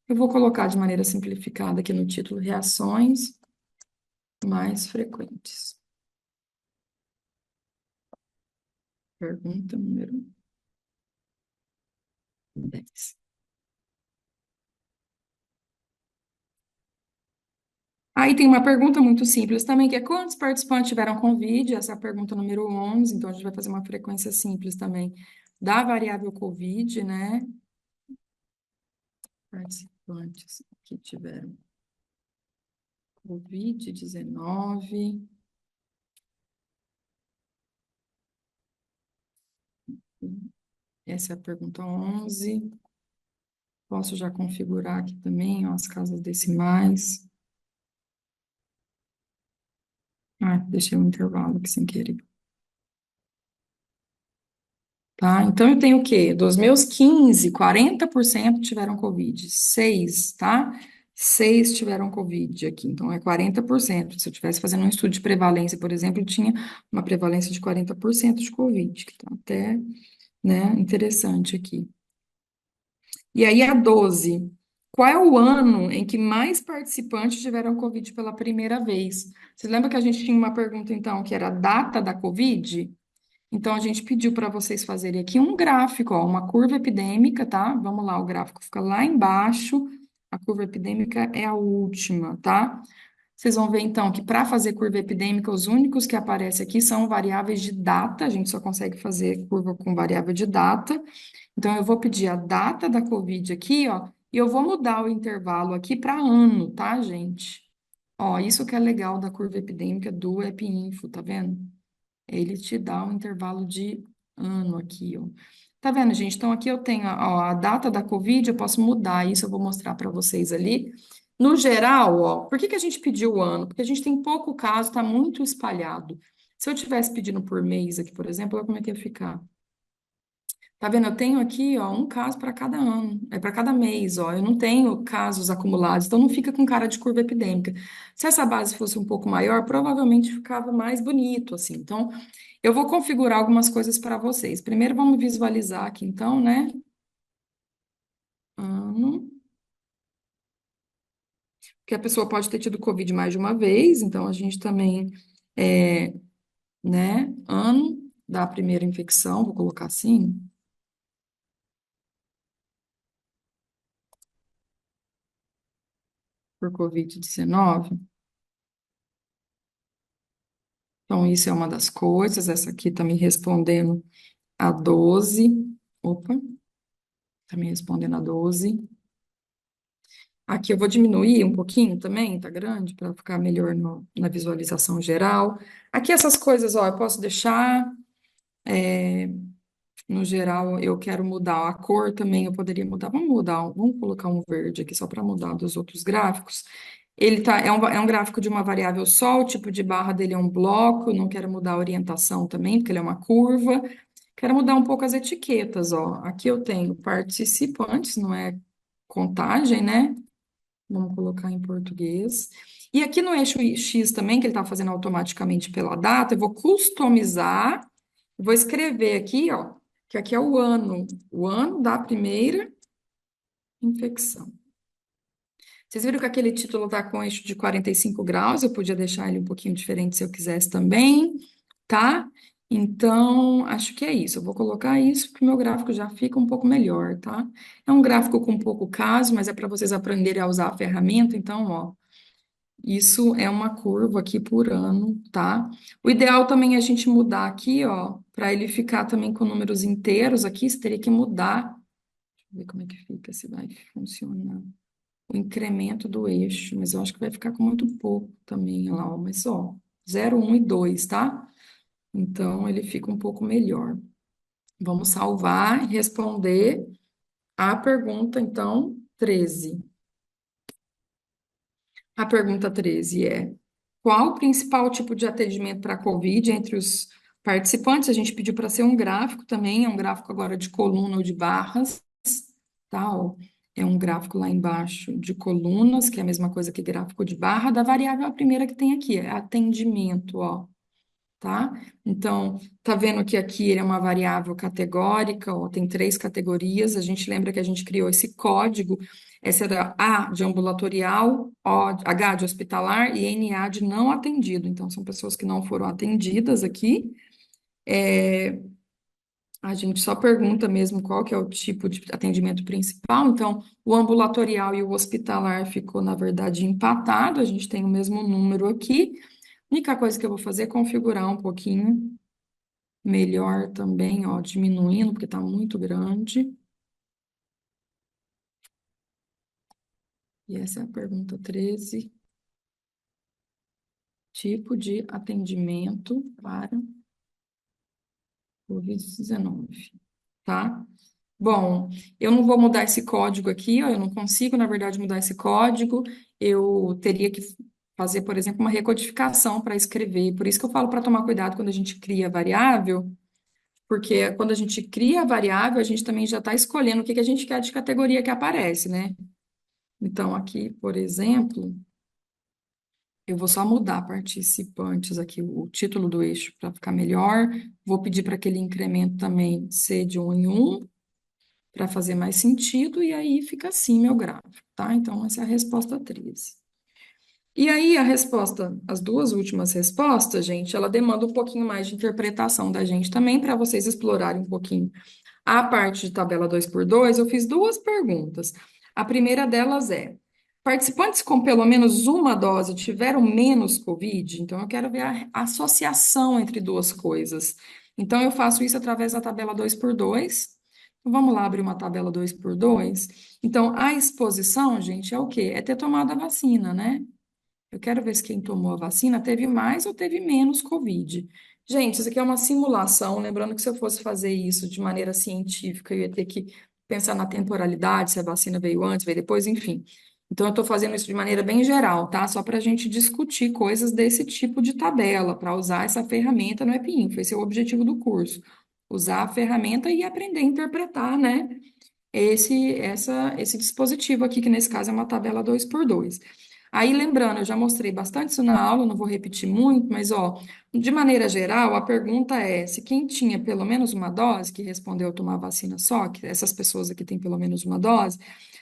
Speaker 1: Eu vou colocar de maneira simplificada aqui no título, reações mais frequentes. Pergunta número 10. Aí tem uma pergunta muito simples também, que é quantos participantes tiveram Covid? Essa é a pergunta número 11, então a gente vai fazer uma frequência simples também da variável Covid, né? Participantes que tiveram Covid-19. Essa é a pergunta 11. Posso já configurar aqui também, ó, as casas decimais. Ah, deixei um intervalo aqui sem querer. Tá? Então, eu tenho o quê? Dos meus 15, 40% tiveram Covid. 6, tá? 6 tiveram Covid aqui. Então, é 40%. Se eu estivesse fazendo um estudo de prevalência, por exemplo, eu tinha uma prevalência de 40% de Covid, que tá até, né, interessante aqui. E aí, a 12. Qual é o ano em que mais participantes tiveram Covid pela primeira vez? Vocês lembram que a gente tinha uma pergunta, então, que era a data da Covid? Então, a gente pediu para vocês fazerem aqui um gráfico, ó, uma curva epidêmica, tá? Vamos lá, o gráfico fica lá embaixo, a curva epidêmica é a última, tá? Vocês vão ver, então, que para fazer curva epidêmica, os únicos que aparecem aqui são variáveis de data, a gente só consegue fazer curva com variável de data. Então, eu vou pedir a data da Covid aqui, ó, e eu vou mudar o intervalo aqui para ano, tá, gente? Ó, isso que é legal da curva epidêmica do EpiInfo, tá vendo? Ele te dá um intervalo de ano aqui, ó. Tá vendo, gente? Então, aqui eu tenho, ó, a data da Covid, eu posso mudar isso, eu vou mostrar para vocês ali. No geral, ó, por que que a gente pediu o ano? Porque a gente tem pouco caso, tá muito espalhado. Se eu tivesse pedindo por mês aqui, por exemplo, olha como é que ia ficar. Tá vendo? Eu tenho aqui, ó, um caso para cada ano, é para cada mês, ó. Eu não tenho casos acumulados, então não fica com cara de curva epidêmica. Se essa base fosse um pouco maior, provavelmente ficava mais bonito, assim. Então, eu vou configurar algumas coisas para vocês. Primeiro, vamos visualizar aqui, então, né? Ano, que a pessoa pode ter tido Covid mais de uma vez, então a gente também, né? Ano da primeira infecção, vou colocar assim, por Covid-19. Então, isso é uma das coisas. Essa aqui está me respondendo a 12. Opa, está me respondendo a 12. Aqui eu vou diminuir um pouquinho também, tá grande, para ficar melhor na visualização geral. Aqui essas coisas, ó, eu posso deixar. No geral, eu quero mudar a cor também, eu poderia mudar. Vamos mudar, vamos colocar um verde aqui só para mudar dos outros gráficos. Ele tá, é um gráfico de uma variável só, o tipo de barra dele é um bloco, não quero mudar a orientação também, porque ele é uma curva. Quero mudar um pouco as etiquetas, ó. Aqui eu tenho participantes, não é contagem, né? Vamos colocar em português. E aqui no eixo X também, que ele está fazendo automaticamente pela data, eu vou customizar, vou escrever aqui, ó, que aqui é o ano da primeira infecção. Vocês viram que aquele título está com eixo de 45 graus, eu podia deixar ele um pouquinho diferente se eu quisesse também, tá? Então, acho que é isso. Eu vou colocar isso porque o meu gráfico já fica um pouco melhor, tá? É um gráfico com pouco caso, mas é para vocês aprenderem a usar a ferramenta, então, ó. Isso é uma curva aqui por ano, tá? O ideal também é a gente mudar aqui, ó, para ele ficar também com números inteiros aqui, você teria que mudar. Deixa eu ver como é que fica, se vai funcionar. O incremento do eixo, mas eu acho que vai ficar com muito pouco também lá, ó, mas ó, 0, 1 e 2, tá? Então ele fica um pouco melhor. Vamos salvar e responder a pergunta, então, 13. A pergunta 13 é: qual o principal tipo de atendimento para a COVID entre os participantes? A gente pediu para ser um gráfico também, é um gráfico agora de coluna ou de barras, tá? Ó, é um gráfico lá embaixo de colunas, que é a mesma coisa que gráfico de barra, da variável a primeira que tem aqui, é atendimento, ó, tá? Então, tá vendo que aqui ele é uma variável categórica, ó, tem 3 categorias. A gente lembra que a gente criou esse código. Essa era A de ambulatorial, H de hospitalar e NA de não atendido. Então, são pessoas que não foram atendidas aqui. A gente só pergunta mesmo qual que é o tipo de atendimento principal. Então, o ambulatorial e o hospitalar ficou, na verdade, empatado. A gente tem o mesmo número aqui. A única coisa que eu vou fazer é configurar um pouquinho melhor também, ó, diminuindo, porque está muito grande. E essa é a pergunta 13. Tipo de atendimento para Covid-19, tá? Bom, eu não vou mudar esse código aqui, ó, eu não consigo, na verdade, mudar esse código. Eu teria que fazer, por exemplo, uma recodificação para escrever. Por isso que eu falo para tomar cuidado quando a gente cria variável, porque quando a gente cria a variável, a gente também já está escolhendo o que que a gente quer de categoria que aparece, né? Então, aqui, por exemplo, eu vou só mudar participantes aqui, o título do eixo para ficar melhor. Vou pedir para aquele incremento também ser de um em um, para fazer mais sentido, e aí fica assim meu gráfico, tá? Então, essa é a resposta 13. E aí, a resposta, as duas últimas respostas, gente, ela demanda um pouquinho mais de interpretação da gente também, para vocês explorarem um pouquinho a parte de tabela 2 por 2. Eu fiz duas perguntas. A primeira delas é: participantes com pelo menos uma dose tiveram menos Covid? Então, eu quero ver a associação entre duas coisas. Então, eu faço isso através da tabela 2 por 2. Então, vamos lá abrir uma tabela 2 por 2. Então, a exposição, gente, é o quê? É ter tomado a vacina, né? Eu quero ver se quem tomou a vacina teve mais ou teve menos Covid. Gente, isso aqui é uma simulação. Lembrando que se eu fosse fazer isso de maneira científica, eu ia ter que pensar na temporalidade, se a vacina veio antes, veio depois, enfim. Então, eu estou fazendo isso de maneira bem geral, tá? Só para a gente discutir coisas desse tipo de tabela, para usar essa ferramenta no EPINFO. Esse é o objetivo do curso. Usar a ferramenta e aprender a interpretar, né? Esse dispositivo aqui, que nesse caso é uma tabela 2 por 2. Aí, lembrando, eu já mostrei bastante isso na aula, não vou repetir muito, mas, ó, de maneira geral, a pergunta é se quem tinha pelo menos uma dose, que respondeu tomar vacina só, que essas pessoas aqui têm pelo menos uma dose,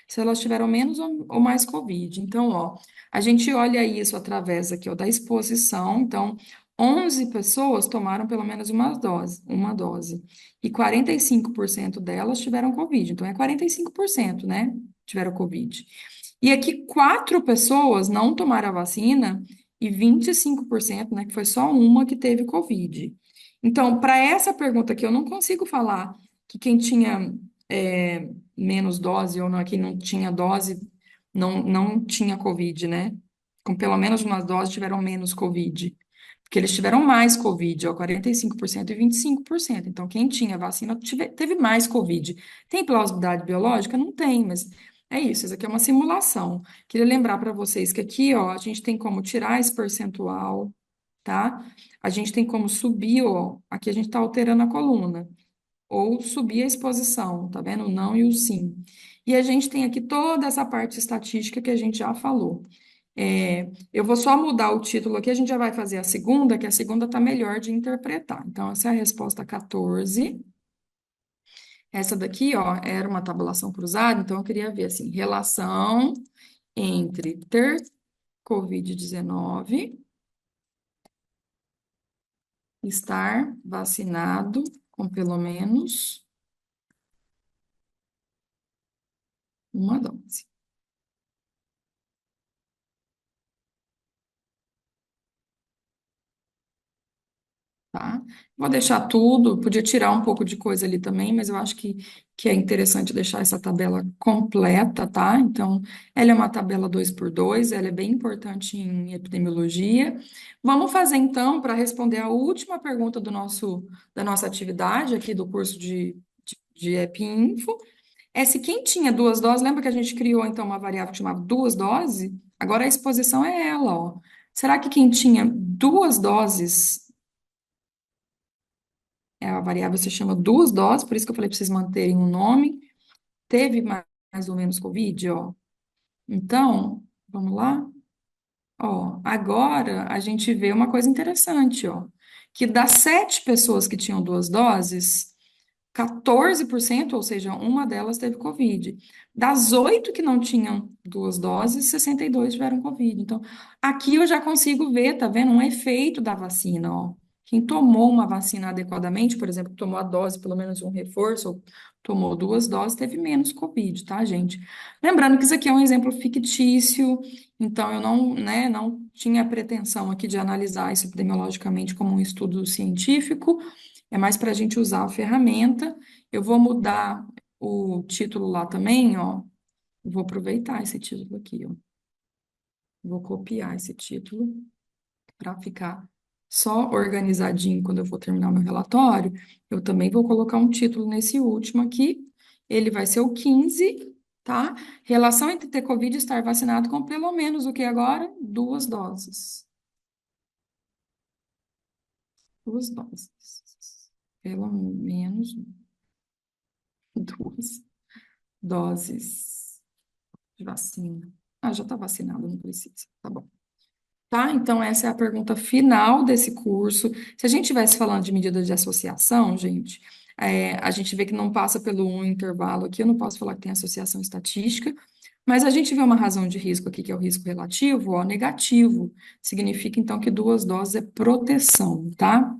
Speaker 1: se elas tiveram menos ou mais Covid. Então, ó, a gente olha isso através aqui, ó, da exposição. Então, 11 pessoas tomaram pelo menos uma dose, e 45% delas tiveram Covid. Então, é 45%, né? Tiveram Covid. E aqui, quatro pessoas não tomaram a vacina e 25%, né, que foi só uma que teve Covid. Então, para essa pergunta aqui, eu não consigo falar que quem tinha menos dose ou não, quem não tinha dose não tinha Covid, né? Com pelo menos uma dose tiveram menos Covid. Porque eles tiveram mais Covid, ó, 45% e 25%. Então, quem tinha vacina teve mais Covid. Tem plausibilidade biológica? Não tem, mas é isso aqui é uma simulação. Queria lembrar para vocês que aqui, ó, a gente tem como tirar esse percentual, tá? A gente tem como subir, ó, aqui a gente está alterando a coluna, ou subir a exposição, tá vendo? O não e o sim. E a gente tem aqui toda essa parte estatística que a gente já falou. Eu vou só mudar o título aqui, a gente já vai fazer a segunda, que a segunda está melhor de interpretar. Então, essa é a resposta 14. Essa daqui, ó, era uma tabulação cruzada, então eu queria ver, assim, relação entre ter Covid-19, estar vacinado com pelo menos uma dose. Tá? Vou deixar tudo, podia tirar um pouco de coisa ali também, mas eu acho que é interessante deixar essa tabela completa, tá? Então, ela é uma tabela 2 por 2, ela é bem importante em epidemiologia. Vamos fazer então, para responder a última pergunta da nossa atividade aqui do curso de EpiInfo, é se quem tinha duas doses, lembra que a gente criou então uma variável que chamava duas doses? Agora a exposição é ela, ó. Será que quem tinha duas doses a variável se chama duas doses, por isso que eu falei para vocês manterem o nome. Teve mais ou menos Covid, ó. Então, vamos lá? Ó, agora a gente vê uma coisa interessante, ó. Que das 7 pessoas que tinham duas doses, 14%, ou seja, uma delas teve Covid. Das 8 que não tinham duas doses, 62 tiveram Covid. Então, aqui eu já consigo ver, tá vendo? Um efeito da vacina, ó. Quem tomou uma vacina adequadamente, por exemplo, tomou a dose, pelo menos um reforço, ou tomou duas doses, teve menos Covid, tá, gente? Lembrando que isso aqui é um exemplo fictício, então eu não, né, não tinha pretensão aqui de analisar isso epidemiologicamente como um estudo científico, é mais para a gente usar a ferramenta. Eu vou mudar o título lá também, ó. Vou aproveitar esse título aqui, ó. Vou copiar esse título para ficar só organizadinho quando eu for terminar meu relatório. Eu também vou colocar um título nesse último aqui ele vai ser o 15, tá? Relação entre ter Covid e estar vacinado com pelo menos o que agora? 2 doses. 2 doses. Pelo menos 2 doses de vacina. Ah, já está vacinado, não precisa. Tá bom. Tá? Então, essa é a pergunta final desse curso. Se a gente estivesse falando de medidas de associação, gente, a gente vê que não passa pelo um intervalo aqui, eu não posso falar que tem associação estatística, mas a gente vê uma razão de risco aqui, que é o risco relativo, ó, negativo. Significa, então, que 2 doses é proteção, tá?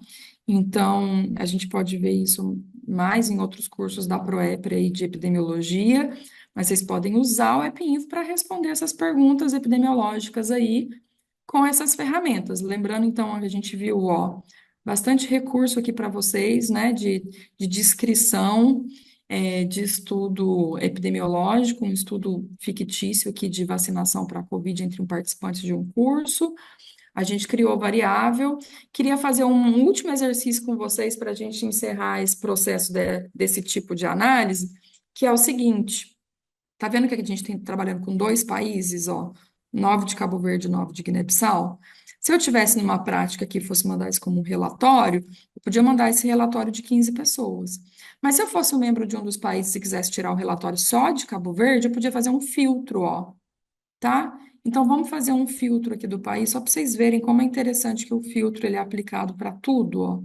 Speaker 1: Então, a gente pode ver isso mais em outros cursos da ProEPRE aí de epidemiologia, mas vocês podem usar o EpiInfo para responder essas perguntas epidemiológicas aí com essas ferramentas. Lembrando, então, a gente viu, ó, bastante recurso aqui para vocês, né, de descrição, de estudo epidemiológico, um estudo fictício aqui de vacinação para a Covid entre um participante de um curso. A gente criou variável. Queria fazer um último exercício com vocês para a gente encerrar esse processo desse tipo de análise, que é o seguinte. Tá vendo que a gente tem trabalhando com 2 países, ó, 9 de Cabo Verde e 9 de Guiné-Bissau? Se eu tivesse numa prática que fosse mandar isso como um relatório, eu podia mandar esse relatório de 15 pessoas. Mas se eu fosse um membro de um dos países e quisesse tirar o relatório só de Cabo Verde, eu podia fazer um filtro, ó, tá? Então vamos fazer um filtro aqui do país, só para vocês verem como é interessante que o filtro ele é aplicado para tudo, ó.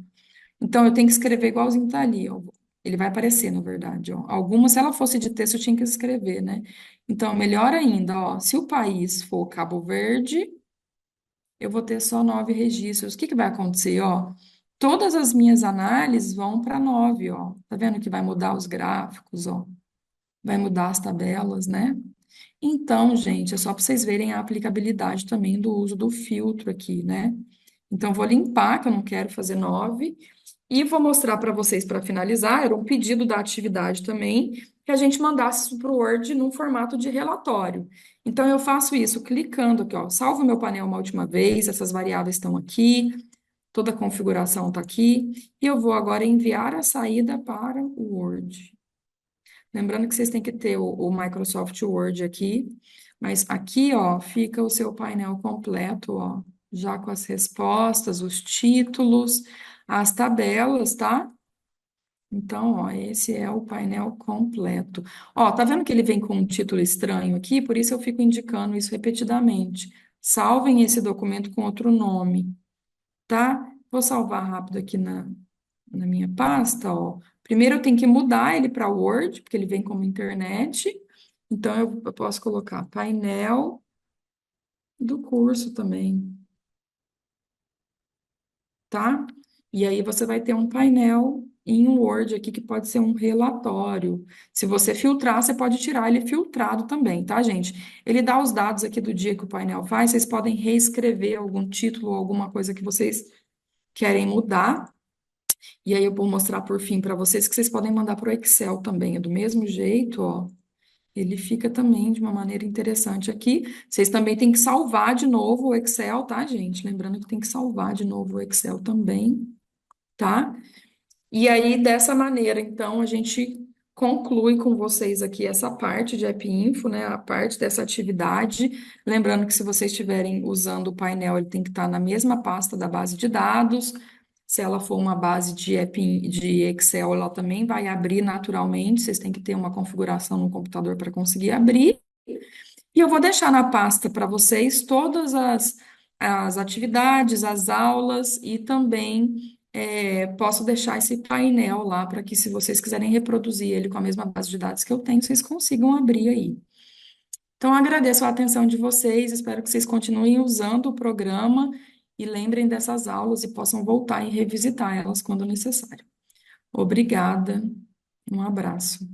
Speaker 1: Então, eu tenho que escrever igualzinho tá ali, ó. Ele vai aparecer, na verdade, ó. Algumas, se ela fosse de texto, eu tinha que escrever, né? Então, melhor ainda, ó. Se o país for Cabo Verde, eu vou ter só 9 registros. O que que vai acontecer, ó? Todas as minhas análises vão para 9, ó. Tá vendo que vai mudar os gráficos, ó? Vai mudar as tabelas, né? Então, gente, é só para vocês verem a aplicabilidade também do uso do filtro aqui, né? Então, vou limpar, que eu não quero fazer 9. E vou mostrar para vocês, para finalizar, era um pedido da atividade também, que a gente mandasse isso para o Word num formato de relatório. Então, eu faço isso clicando aqui, ó, salvo meu painel uma última vez, essas variáveis estão aqui, toda a configuração está aqui, e eu vou agora enviar a saída para o Word. Lembrando que vocês têm que ter o Microsoft Word aqui, mas aqui, ó, fica o seu painel completo, ó, já com as respostas, os títulos, as tabelas, tá? Então, ó, esse é o painel completo. Ó, tá vendo que ele vem com um título estranho aqui? Por isso eu fico indicando isso repetidamente. Salvem esse documento com outro nome, tá? Vou salvar rápido aqui na minha pasta, ó. Primeiro eu tenho que mudar ele para Word, porque ele vem como internet. Então, eu posso colocar painel do curso também, tá? E aí você vai ter um painel em Word aqui que pode ser um relatório. Se você filtrar, você pode tirar ele filtrado também, tá, gente? Ele dá os dados aqui do dia que o painel faz, vocês podem reescrever algum título ou alguma coisa que vocês querem mudar. E aí eu vou mostrar por fim para vocês que vocês podem mandar para o Excel também, é do mesmo jeito, ó. Ele fica também de uma maneira interessante aqui. Vocês também têm que salvar de novo o Excel, tá, gente? Lembrando que tem que salvar de novo o Excel também, tá? E aí, dessa maneira, então, a gente conclui com vocês aqui essa parte de App Info, né? A parte dessa atividade. Lembrando que se vocês estiverem usando o painel, ele tem que estar na mesma pasta da base de dados. Se ela for uma base de Excel, ela também vai abrir naturalmente. Vocês têm que ter uma configuração no computador para conseguir abrir. E eu vou deixar na pasta para vocês todas as atividades, as aulas e também posso deixar esse painel lá para que, se vocês quiserem reproduzir ele com a mesma base de dados que eu tenho, vocês consigam abrir aí. Então, agradeço a atenção de vocês, espero que vocês continuem usando o programa e lembrem dessas aulas e possam voltar e revisitar elas quando necessário. Obrigada, um abraço.